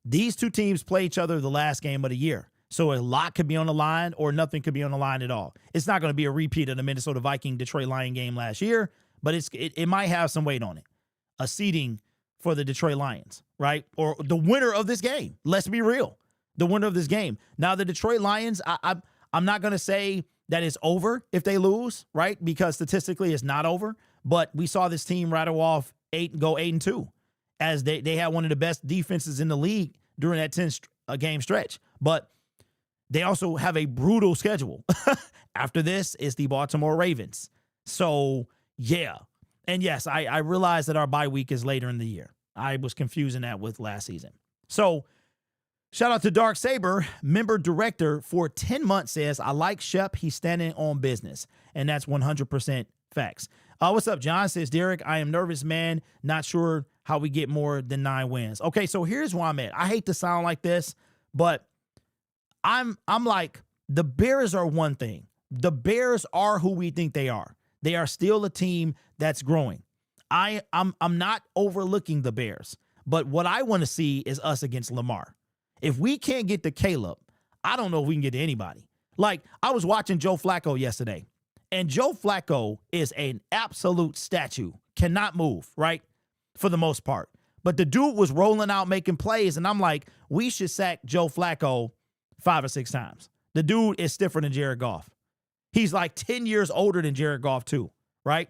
These two teams play each other the last game of the year. So a lot could be on the line or nothing could be on the line at all. It's not going to be a repeat of the Minnesota Viking-Detroit Lion game last year, but it might have some weight on it. A seeding for the Detroit Lions, right? Or the winner of this game. Let's be real. The winner of this game. Now, the Detroit Lions, I'm not going to say that it's over if they lose, right? Because statistically it's not over. But we saw this team rattle off 8-2 as they had one of the best defenses in the league during that 10-game stretch. But they also have a brutal schedule. After this is the Baltimore Ravens. So, yeah. And yes, I realize that our bye week is later in the year. I was confusing that with last season. So, shout out to Dark Saber, member director for 10 months says, I like Shep. He's standing on business. And that's 100% facts. What's up, John? Says, Derek, I am nervous, man. Not sure how we get more than 9 wins. Okay, so here's where I'm at. I hate to sound like this, but I'm like, the Bears are one thing. The Bears are who we think they are. They are still a team that's growing. I'm not overlooking the Bears, but what I want to see is us against Lamar. If we can't get to Caleb, I don't know if we can get to anybody. Like, I was watching Joe Flacco yesterday, and Joe Flacco is an absolute statue. Cannot move, right? For the most part. But the dude was rolling out, making plays, and I'm like, we should sack Joe Flacco 5 or 6 times. The dude is stiffer than Jared Goff. He's like 10 years older than Jared Goff too, right?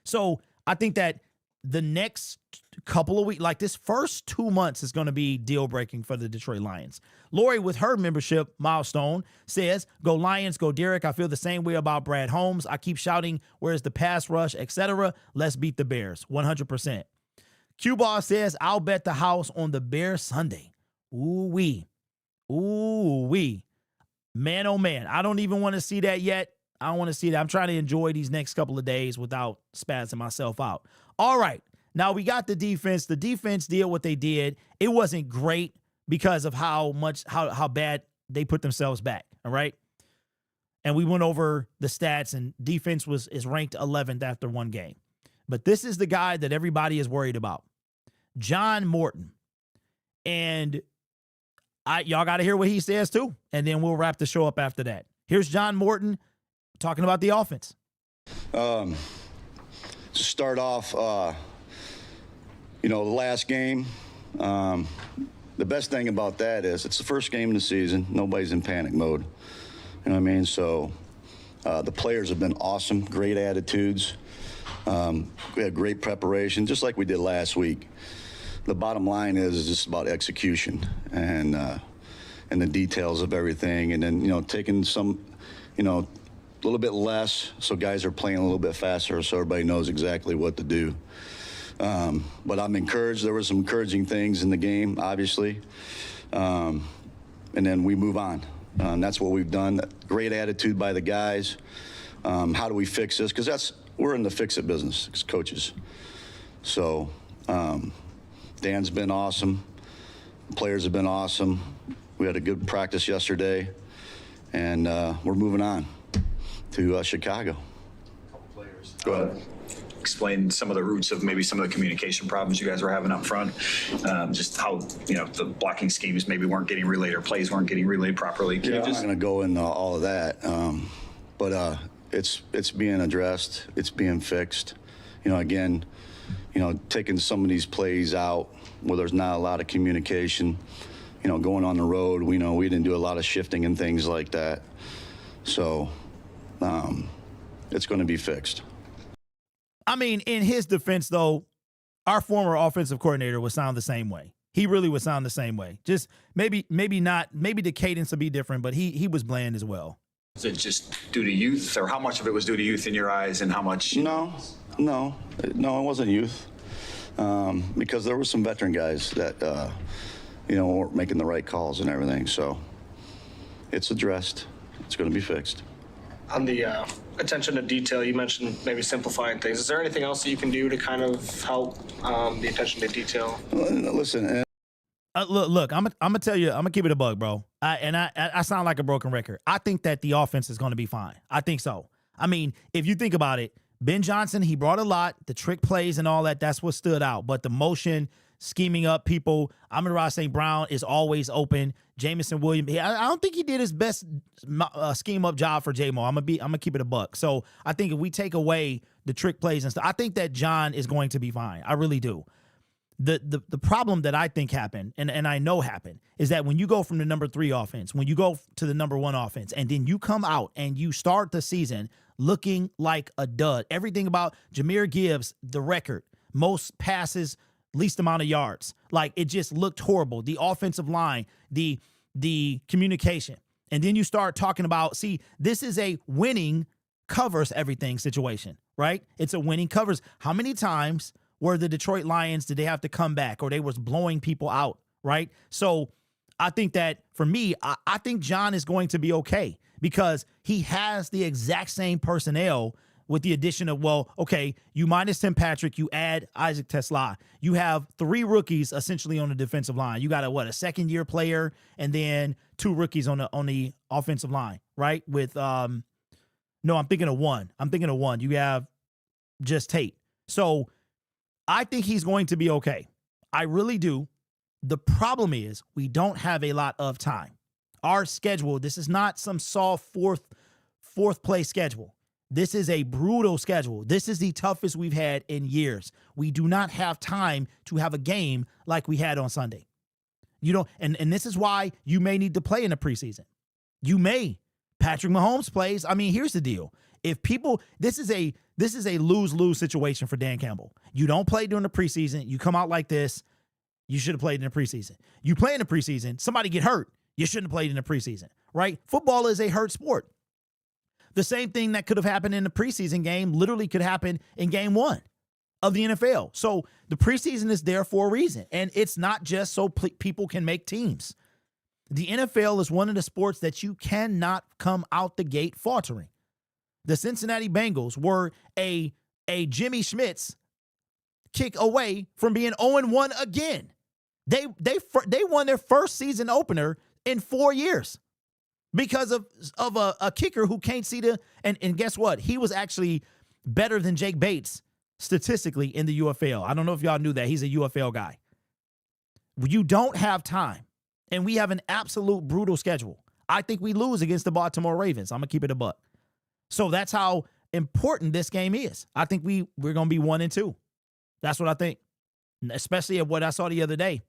So I think that the next couple of weeks, like this first 2 months is going to be deal-breaking for the Detroit Lions. Lori, with her membership milestone, says, go Lions, go Derek. I feel the same way about Brad Holmes. I keep shouting, where's the pass rush, etc. Let's beat the Bears, 100%. Q-Ball says, I'll bet the house on the Bears Sunday. Ooh-wee. Ooh-wee. Man, oh, man. I don't even want to see that yet. I don't want to see that. I'm trying to enjoy these next couple of days without spazzing myself out. All right. Now, we got the defense. The defense did what they did. It wasn't great because of how bad they put themselves back, all right? And we went over the stats, and defense is ranked 11th after one game. But this is the guy that everybody is worried about, John Morton. And y'all got to hear what he says, too, and then we'll wrap the show up after that. Here's John Morton talking about the offense. To start off, the last game, the best thing about that is it's the first game of the season. Nobody's in panic mode. You know what I mean? So the players have been awesome, great attitudes. We had great preparation, just like we did last week. The bottom line is just about execution and the details of everything. And then, taking some, a little bit less so guys are playing a little bit faster so everybody knows exactly what to do. But I'm encouraged. There were some encouraging things in the game, obviously. And then we move on. That's what we've done. Great attitude by the guys. How do we fix this? Because we're in the fix-it business as coaches. So Dan's been awesome. Players have been awesome. We had a good practice yesterday, and we're moving on to Chicago. Go ahead. Explain some of the roots of maybe some of the communication problems you guys were having up front. Just how, the blocking schemes maybe weren't getting relayed or plays weren't getting relayed properly. I'm not going to go into all of that, but it's being addressed. It's being fixed. Again, taking some of these plays out where there's not a lot of communication. Going on the road, we didn't do a lot of shifting and things like that. So it's going to be fixed. I mean, in his defense, though, our former offensive coordinator would sound the same way. He really would sound the same way. Just maybe not. Maybe the cadence would be different, but he was bland as well. Is it just due to youth, or how much of it was due to youth in your eyes, and how much? No, it wasn't youth. Because there were some veteran guys that, weren't making the right calls and everything. So it's addressed. It's going to be fixed. On the attention to detail, you mentioned maybe simplifying things. Is there anything else that you can do to kind of help the attention to detail? Listen. Look, I'm gonna tell you, I'm gonna keep it a bug, bro. I sound like a broken record. I think that the offense is gonna be fine. I think so. I mean, if you think about it, Ben Johnson, he brought a lot, the trick plays and all that, that's what stood out. But the motion, scheming up people, Amon-Ra St. Brown is always open. Jamison Williams, I don't think he did his best scheme up job for J-Mo. I'm gonna keep it a buck. So I think if we take away the trick plays and stuff, I think that John is going to be fine. I really do. The problem that I think happened, and I know happened, is that when you go from the number 3 offense, when you go to the number 1 offense, and then you come out and you start the season looking like a dud. Everything about Jahmyr Gibbs, the record, most passes, least amount of yards. Like, it just looked horrible. The offensive line, the communication. And then you start talking about, see, this is a winning covers everything situation, right? It's a winning covers. How many times were the Detroit Lions, did they have to come back, or they was blowing people out, right? So I think that for me, I think John is going to be okay because he has the exact same personnel with the addition of, you minus Tim Patrick, you add Isaac Tesla. You have 3 rookies essentially on the defensive line. You got a second-year player and then 2 rookies on the offensive line, right? With I'm thinking of one. You have just Tate. So I think he's going to be okay. I really do. The problem is we don't have a lot of time. Our schedule, this is not some soft fourth place schedule. This is a brutal schedule. This is the toughest we've had in years. We do not have time to have a game like we had on Sunday. And this is why you may need to play in the preseason. You may. Patrick Mahomes plays. I mean, here's the deal. This is a lose-lose situation for Dan Campbell. You don't play during the preseason. You come out like this. You should have played in the preseason. You play in the preseason. Somebody get hurt. You shouldn't have played in the preseason, right? Football is a hurt sport. The same thing that could have happened in the preseason game literally could happen in game 1 of the NFL. So the preseason is there for a reason. And it's not just so people can make teams. The NFL is one of the sports that you cannot come out the gate faltering. The Cincinnati Bengals were a Jimmy Schmitz kick away from being 0-1 again. They won their first season opener in 4 years because of a kicker who can't see and guess what? He was actually better than Jake Bates statistically in the UFL. I don't know if y'all knew that. He's a UFL guy. You don't have time, and we have an absolute brutal schedule. I think we lose against the Baltimore Ravens. I'm going to keep it a buck. So that's how important this game is. I think we're going to be 1-2. That's what I think, especially at what I saw the other day.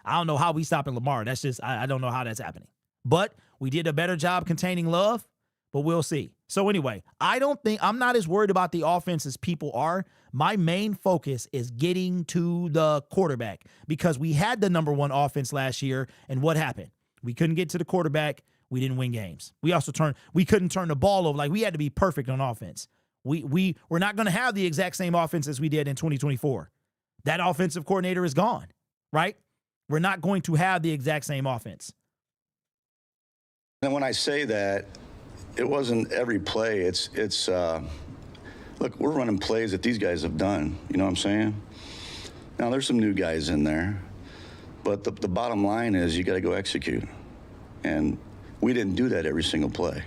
I don't know how we stopping Lamar. That's just, I don't know how that's happening. But we did a better job containing Love, but we'll see. So anyway, I'm not as worried about the offense as people are. My main focus is getting to the quarterback because we had the number 1 offense last year, and what happened? We couldn't get to the quarterback. We didn't win games. We couldn't turn the ball over. Like, we had to be perfect on offense. We're not going to have the exact same offense as we did in 2024. That offensive coordinator is gone, right? We're not going to have the exact same offense. And when I say that, it wasn't every play. It's look, we're running plays that these guys have done. You know what I'm saying? Now, there's some new guys in there. But the bottom line is you got to go execute. And we didn't do that every single play.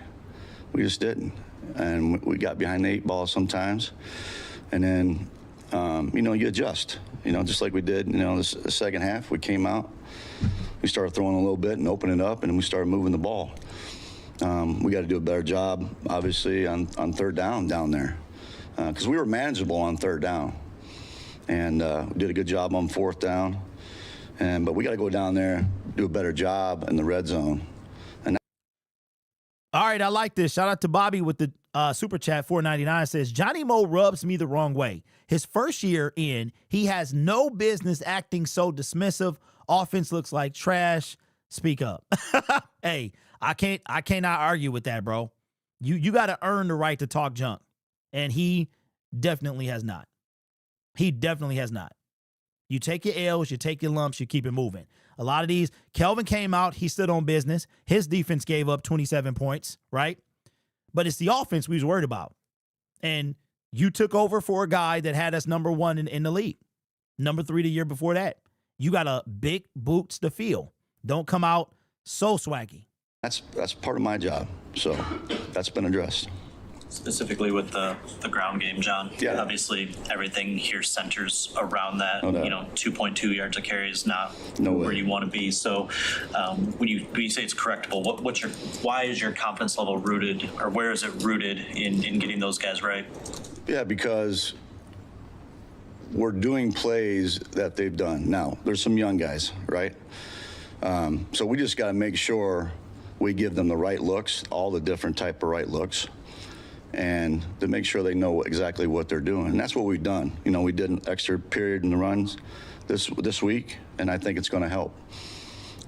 We just didn't. And we got behind the 8 ball sometimes. And then, you adjust, just like we did, the second half. We came out, we started throwing a little bit and opening it up, and we started moving the ball. We got to do a better job, obviously, on third down there. Because we were manageable on third down. And we did a good job on fourth down. But we got to go down there, do a better job in the red zone. All right, I like this. Shout out to Bobby with the super chat. $4.99 says, Johnny Mo rubs me the wrong way. His first year in, he has no business acting so dismissive. Offense looks like trash. Speak up. Hey, I cannot argue with that, bro. You got to earn the right to talk junk. And he definitely has not. He definitely has not. You take your L's, you take your lumps, you keep it moving. A lot of these, Kelvin came out, he stood on business. His defense gave up 27 points, right? But it's the offense we was worried about. And you took over for a guy that had us number 1 in the league. Number 3 the year before that. You got a big boots to fill. Don't come out so swaggy. That's part of my job. So that's been addressed. Specifically with the ground game, John. Yeah. Obviously, everything here centers around that. No doubt. 2.2 yards a carry is not No where way. you want to be. So, when you say it's correctable, why is your confidence level rooted, or where is it rooted in getting those guys right? Yeah, because we're doing plays that they've done. Now, there's some young guys, right? So we just got to make sure we give them the right looks, all the different type of right looks, and to make sure they know exactly what they're doing. And that's what we've done. We did an extra period in the runs this week, and I think it's going to help.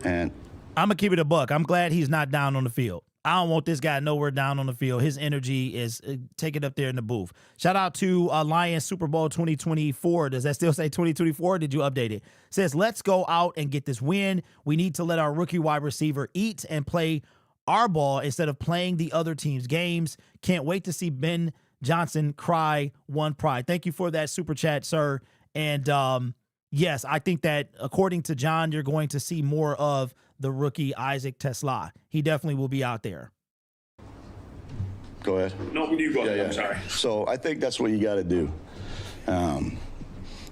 And I'm going to keep it a buck. I'm glad he's not down on the field. I don't want this guy nowhere down on the field. His energy is take it up there in the booth. Shout out to Lions Super Bowl 2024. Does that still say 2024? Did you update it? Says, let's go out and get this win. We need to let our rookie wide receiver eat and play our ball instead of playing the other team's games. Can't wait to see Ben Johnson cry one pride. Thank you for that super chat, sir. And yes, I think that according to John, you're going to see more of the rookie Isaac Tesla. He definitely will be out there. go ahead. No, you go ahead. Yeah. I'm sorry. So I think that's what you got to do.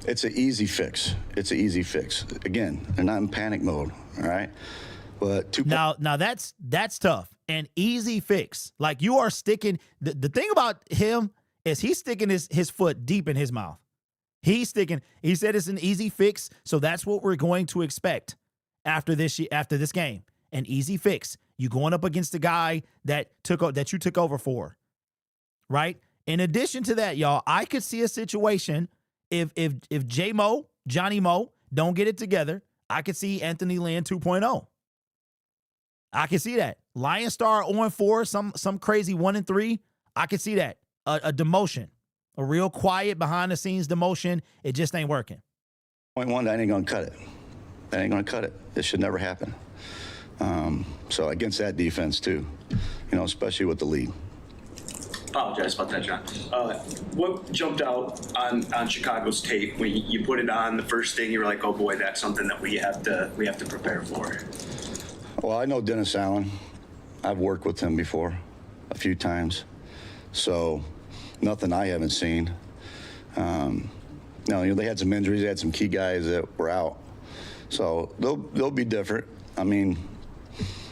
It's an easy fix. Again, they're not in panic mode, all right? But now that's tough. An easy fix. Like you are sticking. The thing about him is he's sticking his foot deep in his mouth. He said it's an easy fix, so that's what we're going to expect after this game. An easy fix. You going up against the guy that you took over for, right? In addition to that, y'all, I could see a situation if Johnny Mo don't get it together. I could see Anthony Lynn 2.0. I can see that. Lion Star 0-4, some crazy 1-3. I could see that. A demotion. A real quiet behind the scenes demotion. It just ain't working. 0.1, that ain't gonna cut it. It should never happen. So against that defense too, especially with the lead. Apologize about that, John. What jumped out on Chicago's tape when you put it on? The first thing you were like, "Oh boy, that's something that we have to prepare for." Well, I know Dennis Allen. I've worked with him before a few times, so nothing I haven't seen. No, they had some injuries. They had some key guys that were out, so they'll be different. I mean,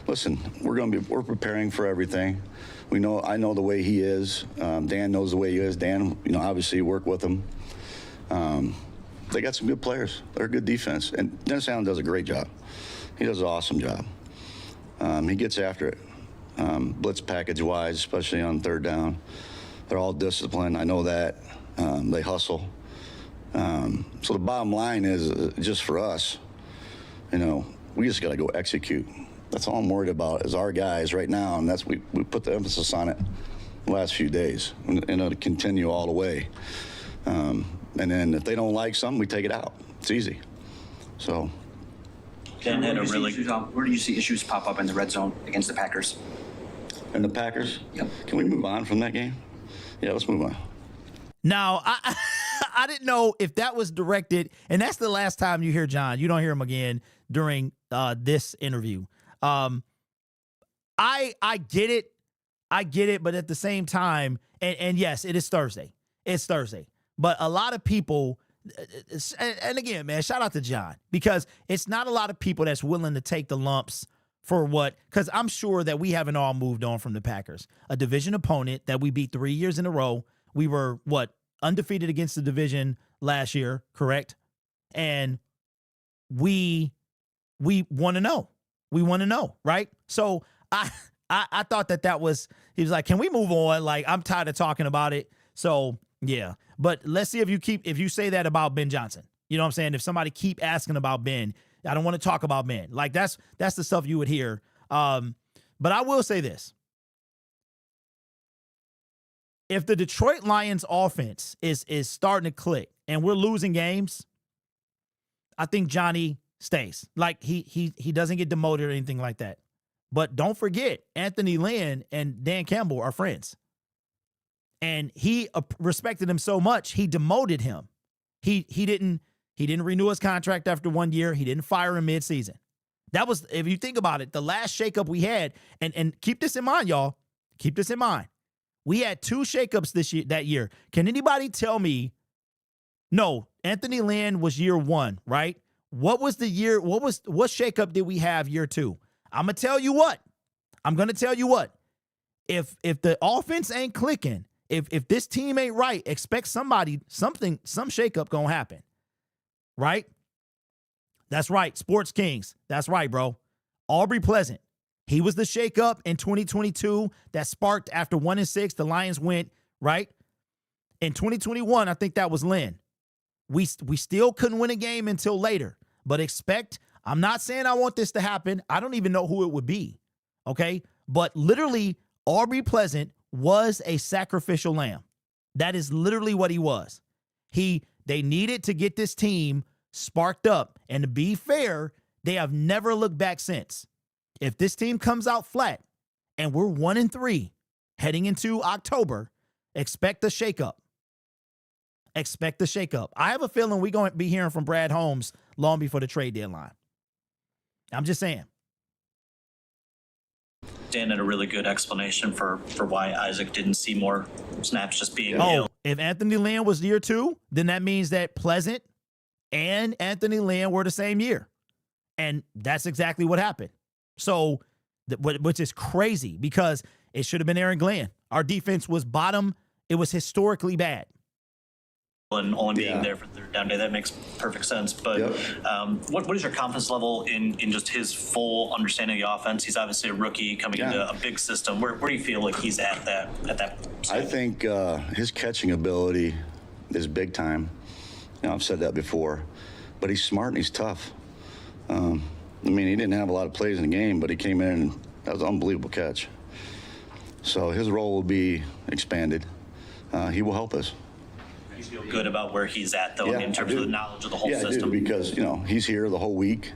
listen, we're preparing for everything. I know the way he is. Dan knows the way he is. Dan, obviously worked with him. They got some good players. They're a good defense, and Dennis Allen does a great job. He does an awesome job. He gets after it, blitz package-wise, especially on third down. They're all disciplined. I know that. They hustle. So the bottom line is, just for us, we just got to go execute. That's all I'm worried about is our guys right now, and we put the emphasis on it the last few days, and it'll continue all the way. And then if they don't like something, we take it out. It's easy. So. Where do you see issues pop up in the red zone against the Packers? And the Packers? Yep. Can we move on from that game? Yeah, let's move on. Now, I didn't know if that was directed, and that's the last time you hear John. You don't hear him again during this interview. I get it. I get it, but at the same time, and yes, it is Thursday. It's Thursday. But a lot of people, and again, man, shout out to John, because it's not a lot of people that's willing to take the lumps for what, because I'm sure that we haven't all moved on from the Packers. A division opponent that we beat 3 years in a row. We were, undefeated against the division last year, correct? And we want to know. We want to know, right? So I thought that was, he was like, can we move on? Like, I'm tired of talking about it. So yeah, but let's see if you say that about Ben Johnson. You know what I'm saying? If somebody keep asking about Ben, I don't want to talk about Ben. Like, that's the stuff you would hear. But I will say this. If the Detroit Lions offense is starting to click and we're losing games, I think Johnny stays. Like, he doesn't get demoted or anything like that. But don't forget, Anthony Lynn and Dan Campbell are friends. And he respected him so much, he demoted him. He didn't renew his contract after 1 year. He didn't fire him midseason. That was, if you think about it, the last shakeup we had, and keep this in mind, y'all. Keep this in mind. We had 2 shakeups that year. Can anybody tell me? No, Anthony Lynn was year 1, right? What was the year? What shakeup did we have year 2? I'm gonna tell you what. If the offense ain't clicking, if this team ain't right, expect some shakeup gonna happen. Right? That's right. Sports Kings. That's right, bro. Aubrey Pleasant. He was the shakeup in 2022 that sparked after 1-6. The Lions went, right? In 2021, I think that was Lynn. We still couldn't win a game until later. But I'm not saying I want this to happen. I don't even know who it would be. Okay? But literally, Aubrey Pleasant was a sacrificial lamb. That is literally what he was. They needed to get this team sparked up. And to be fair, they have never looked back since. If this team comes out flat and we're 1-3 heading into October, expect the shakeup. Expect the shakeup. I have a feeling we're going to be hearing from Brad Holmes long before the trade deadline. I'm just saying. Dan had a really good explanation for why Isaac didn't see more snaps just being ill. If Anthony Lynn was year 2, then that means that Pleasant and Anthony Lynn were the same year. And that's exactly what happened. So, which is crazy because it should have been Aaron Glenn. Our defense was bottom. It was historically bad. And only being there for the third down day, that makes perfect sense. But what is your confidence level in just his full understanding of the offense? He's obviously a rookie coming into a big system. Where do you feel like he's at that stage? I think his catching ability is big time. I've said that before. But he's smart and he's tough. I mean, he didn't have a lot of plays in the game, but he came in and that was an unbelievable catch. So his role will be expanded. He will help us. You feel good about where he's at, though, in terms of the knowledge of the whole system? I do, because, he's here the whole week.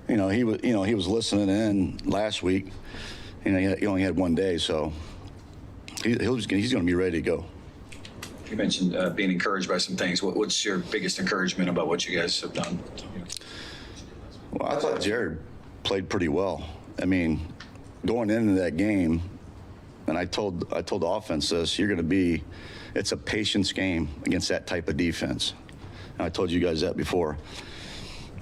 He was listening in last week. He only had 1 day, so he's going to be ready to go. You mentioned being encouraged by some things. What's your biggest encouragement about what you guys have done? Well, I thought Jared played pretty well. I mean, going into that game, and I told the offense this, it's a patience game against that type of defense. And I told you guys that before.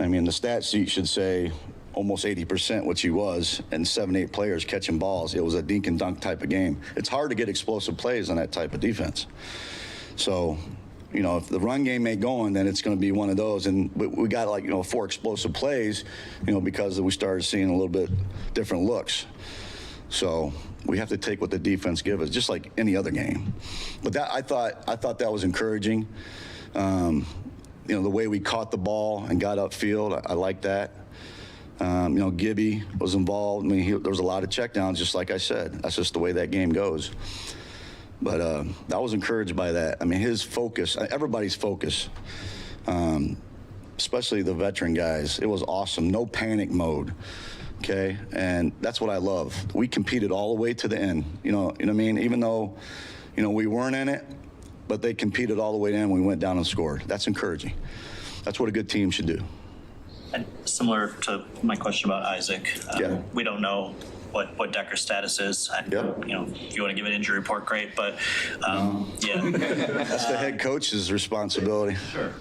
I mean, the stat sheet should say almost 80%, which he was, and 7-8 players catching balls. It was a dink and dunk type of game. It's hard to get explosive plays on that type of defense. So, if the run game ain't going, then it's going to be one of those. And we got 4 explosive plays, because we started seeing a little bit different looks. So we have to take what the defense gives us, just like any other game. But that I thought that was encouraging. The way we caught the ball and got upfield, I like that. Gibby was involved. I mean, there was a lot of checkdowns, just like I said. That's just the way that game goes. But I was encouraged by that. I mean, his focus, everybody's focus, especially the veteran guys, it was awesome. No panic mode, okay? And that's what I love. We competed all the way to the end. You know what I mean? Even though, we weren't in it, but they competed all the way in. We went down and scored. That's encouraging. That's what a good team should do. And similar to my question about Isaac, Yeah. we don't know what Decker's status is. Yeah. You know, if you want to give an injury report, great, but yeah. That's the head coach's responsibility. Sure.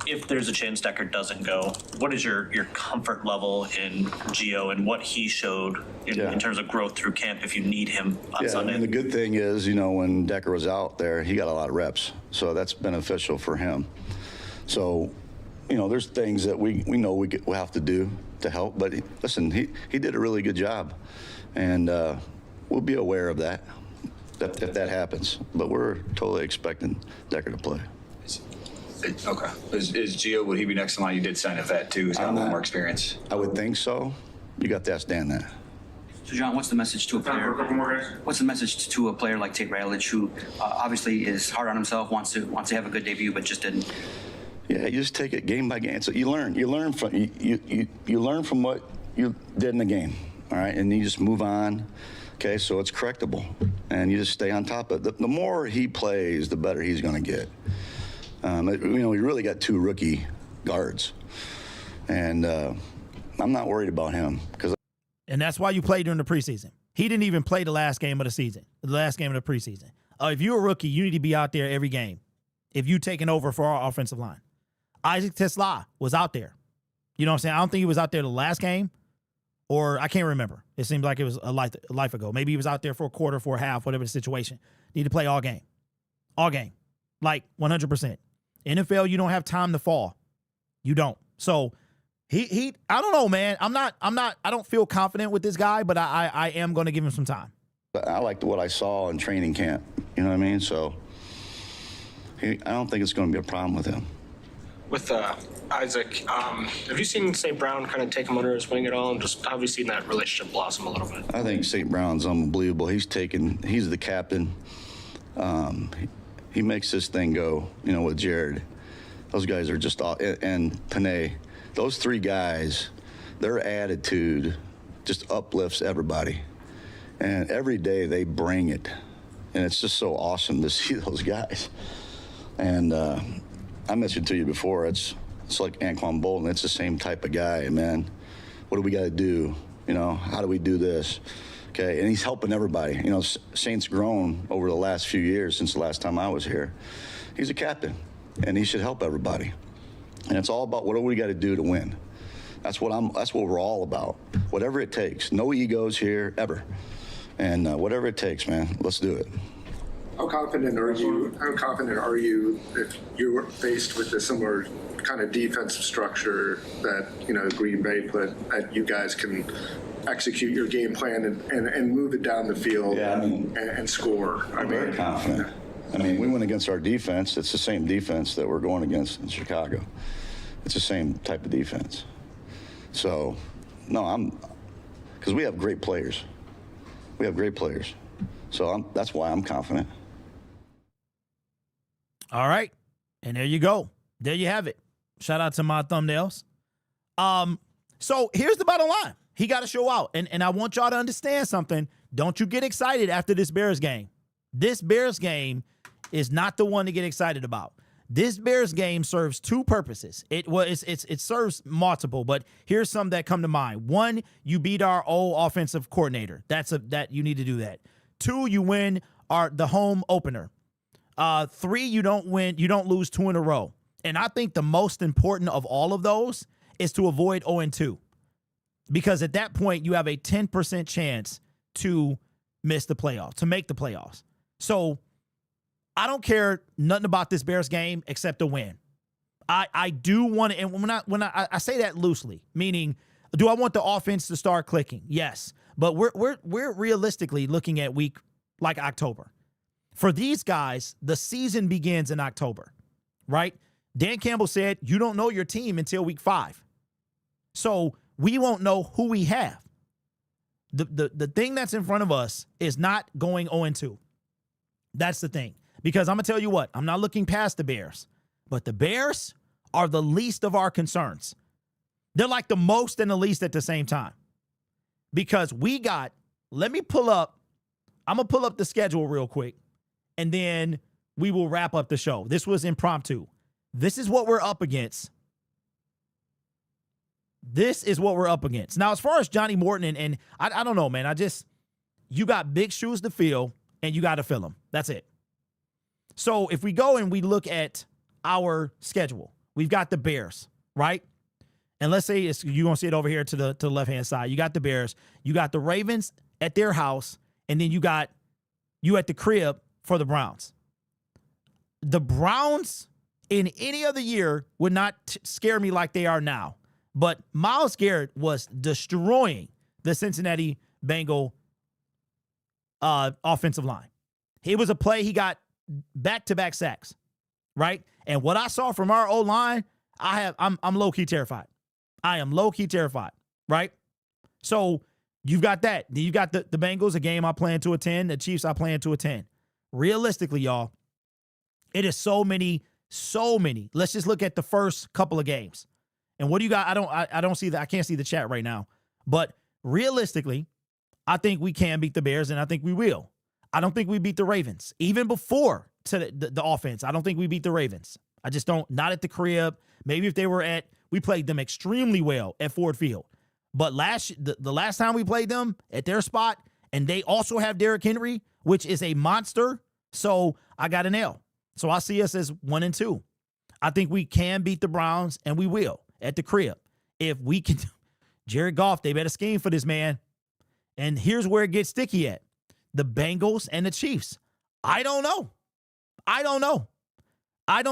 If there's a chance Decker doesn't go, what is your comfort level in Gio and what he showed in terms of growth through camp if you need him on Sunday? And the good thing is, when Decker was out there, he got a lot of reps, so that's beneficial for him. So, there's things that we know we have to do to help, but listen, he did a really good job, and we'll be aware of that if that happens. But we're totally expecting Decker to play. Okay. Is Gio, would he be next in line? You did sign a vet too. He's got a little more experience. I would think so. You got to ask Dan that. So, John, what's the message to a player? What's the message to a player like Tate Radlich, who obviously is hard on himself, wants to have a good debut, but just didn't? Yeah, you just take it game by game. So you learn from you learn from what you did in the game, all right, and you just move on. Okay, so it's correctable, and you just stay on top of it. The more he plays, the better he's going to get. We really got 2 rookie guards, and I'm not worried about him And that's why you play during the preseason. He didn't even play the last game of the season, the last game of the preseason. If you're a rookie, you need to be out there every game. If you're taking over for our offensive line, Isaac Tesla was out there. You know what I'm saying? I don't think he was out there the last game, or I can't remember. It seemed like it was a life ago. Maybe he was out there for a quarter, for a half, whatever the situation. Need to play all game, like 100%. NFL, you don't have time to fall. You don't. So he I don't know, man. I don't feel confident with this guy, but I am going to give him some time. I liked what I saw in training camp. You know what I mean? So I don't think it's going to be a problem with him. With Isaac, have you seen St. Brown kind of take him under his wing at all, and just have you seen that relationship blossom a little bit? I think St. Brown's unbelievable. He's the captain. He makes this thing go, with Jared. Those guys are just, and Panay. Those 3 guys, their attitude just uplifts everybody. And every day they bring it. And it's just so awesome to see those guys. And I mentioned to you before, it's like Anquan Bolton. It's the same type of guy, man. What do we got to do? How do we do this? Okay, and he's helping everybody. Saint's grown over the last few years since the last time I was here. He's a captain, and he should help everybody. And it's all about what do we got to do to win. That's what we're all about. Whatever it takes. No egos here ever. And whatever it takes, man, let's do it. How confident are you if you're faced with a similar kind of defensive structure that Green Bay put, that you guys can execute your game plan and move it down the field and score? I'm very confident. We went against our defense. It's the same defense that we're going against in Chicago. It's the same type of defense. So, no, because we have great players. So that's why I'm confident. All right. And there you go. There you have it. Shout out to my thumbnails. So here's the bottom line. He got to show out. And I want y'all to understand something. Don't you get excited after this Bears game. This Bears game is not the one to get excited about. This Bears game serves 2 purposes. It serves multiple, but here's some that come to mind. 1, you beat our old offensive coordinator. That you need to do that. 2, you win the home opener. 3, you don't lose 2 in a row. And I think the most important of all of those is to avoid 0-2. Because at that point, you have a 10% chance to miss the playoffs, to make the playoffs. So I don't care nothing about this Bears game except a win. I do want to, and when I say that loosely, meaning, do I want the offense to start clicking? Yes. But we're realistically looking at week like October. For these guys, the season begins in October, right? Dan Campbell said, you don't know your team until week 5. So we won't know who we have. The thing that's in front of us is not going 0-2. That's the thing. Because I'm going to tell you what, I'm not looking past the Bears, but the Bears are the least of our concerns. They're like the most and the least at the same time. Because I'm going to pull up the schedule real quick. And then we will wrap up the show. This was impromptu. This is what we're up against. This is what we're up against. Now, as far as Johnny Morton, and I don't know, man. You got big shoes to fill, and you got to fill them. That's it. So if we go and we look at our schedule, we've got the Bears, right? And let's say you're going to see it over here to the left-hand side. You got the Bears. You got the Ravens at their house, and then you got you at the crib for the Browns. The Browns in any other year would not scare me like they are now. But Myles Garrett was destroying the Cincinnati Bengal offensive line. It was a play. He got back-to-back sacks, right? And what I saw from our O-line, I'm low-key terrified. I am low-key terrified, right? So you've got that. Then you got the Bengals, a game I plan to attend. The Chiefs I plan to attend. Realistically, y'all, it is so many. Let's just look at the first couple of games. And what do you got? I don't see that. I can't see the chat right now. But realistically, I think we can beat the Bears, and I think we will. I don't think we beat the Ravens. Even before to the offense, I don't think we beat the Ravens. I just don't. Not at the crib. Maybe if they were we played them extremely well at Ford Field. But the last time we played them at their spot, and they also have Derrick Henry, which is a monster. So I got an L. So I see us as 1-2. I think we can beat the Browns, and we will at the crib. If we can, Jared Goff, they better scheme for this man. And here's where it gets sticky at. The Bengals and the Chiefs. I don't know. I don't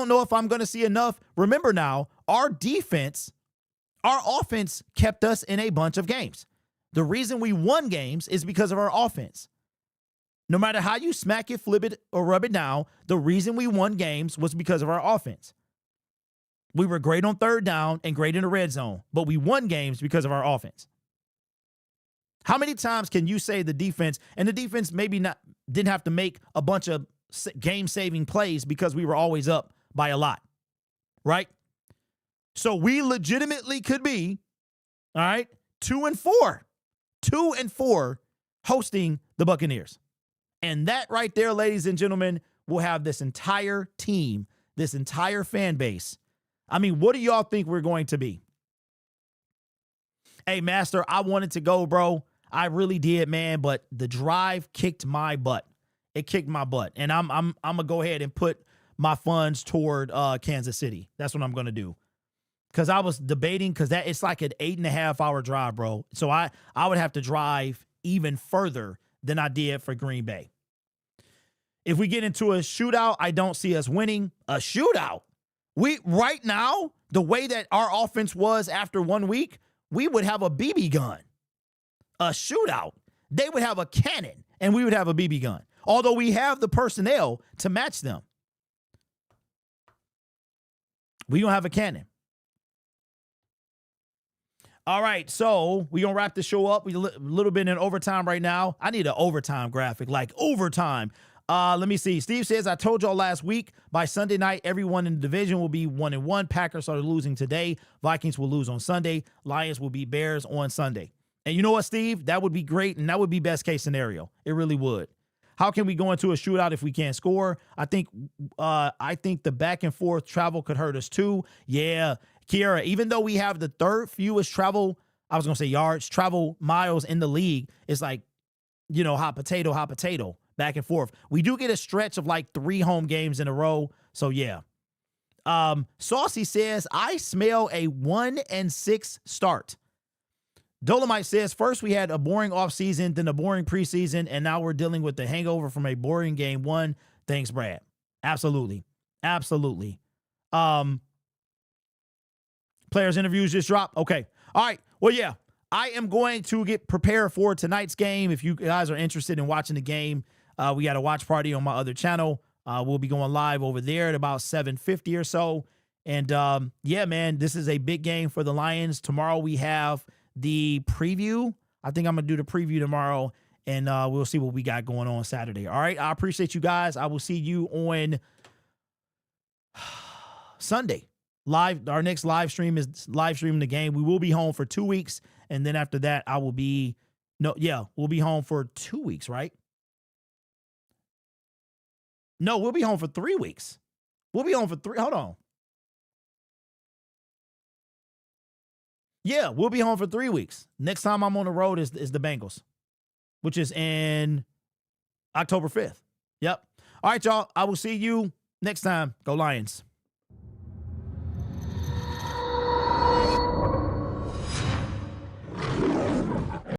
know if I'm going to see enough. Remember now, our offense kept us in a bunch of games. The reason we won games is because of our offense. No matter how you smack it, flip it, or rub it down, the reason we won games was because of our offense. We were great on third down and great in the red zone, but we won games because of our offense. How many times can you say the defense maybe didn't have to make a bunch of game-saving plays because we were always up by a lot, right? So we legitimately could be, all right, 2-4 hosting the Buccaneers. And that right there, ladies and gentlemen, will have this entire team, this entire fan base. I mean, what do y'all think we're going to be? Hey, Master, I wanted to go, bro. I really did, man, but the drive kicked my butt. It kicked my butt. And I'm going to go ahead and put my funds toward Kansas City. That's what I'm going to do. Because I was debating, because it's like an 8.5-hour drive, bro. So I would have to drive even further than I did for Green Bay. If we get into a shootout, I don't see us winning. A shootout? Right now, the way that our offense was after 1 week, we would have a BB gun. A shootout. They would have a cannon, and we would have a BB gun. Although we have the personnel to match them. We don't have a cannon. All right, so we're going to wrap the show up. We're a little bit in overtime right now. I need an overtime graphic, like overtime. Let me see. Steve says, I told y'all last week, by Sunday night, everyone in the division will be 1-1. Packers are losing today. Vikings will lose on Sunday. Lions will beat Bears on Sunday. And you know what, Steve? That would be great, and that would be best case scenario. It really would. How can we go into a shootout if we can't score? I think the back and forth travel could hurt us too. Yeah, Kiera, even though we have the third fewest travel miles in the league, it's like, hot potato, back and forth. We do get a stretch of like 3 home games in a row. So yeah. Saucy says, I smell a 1-6 start. Dolomite says, first we had a boring offseason, then a boring preseason, and now we're dealing with the hangover from a boring game 1. Thanks, Brad. Absolutely. Players interviews just dropped. Okay. All right. Well, yeah. I am going to get prepared for tonight's game. If you guys are interested in watching the game, we got a watch party on my other channel. We'll be going live over there at about 7:50 or so. And yeah, man, this is a big game for the Lions. Tomorrow we have the preview. I think I'm going to do the preview tomorrow, and we'll see what we got going on Saturday. All right. I appreciate you guys. I will see you on Sunday. Live. Our next live stream is live streaming the game. We will be home for 2 weeks. And then after that, we'll be home for 2 weeks, right? No, we'll be home for 3 weeks. We'll be home for three. Hold on. Yeah, we'll be home for 3 weeks. Next time I'm on the road is the Bengals, which is in October 5th. Yep. All right, y'all. I will see you next time. Go Lions.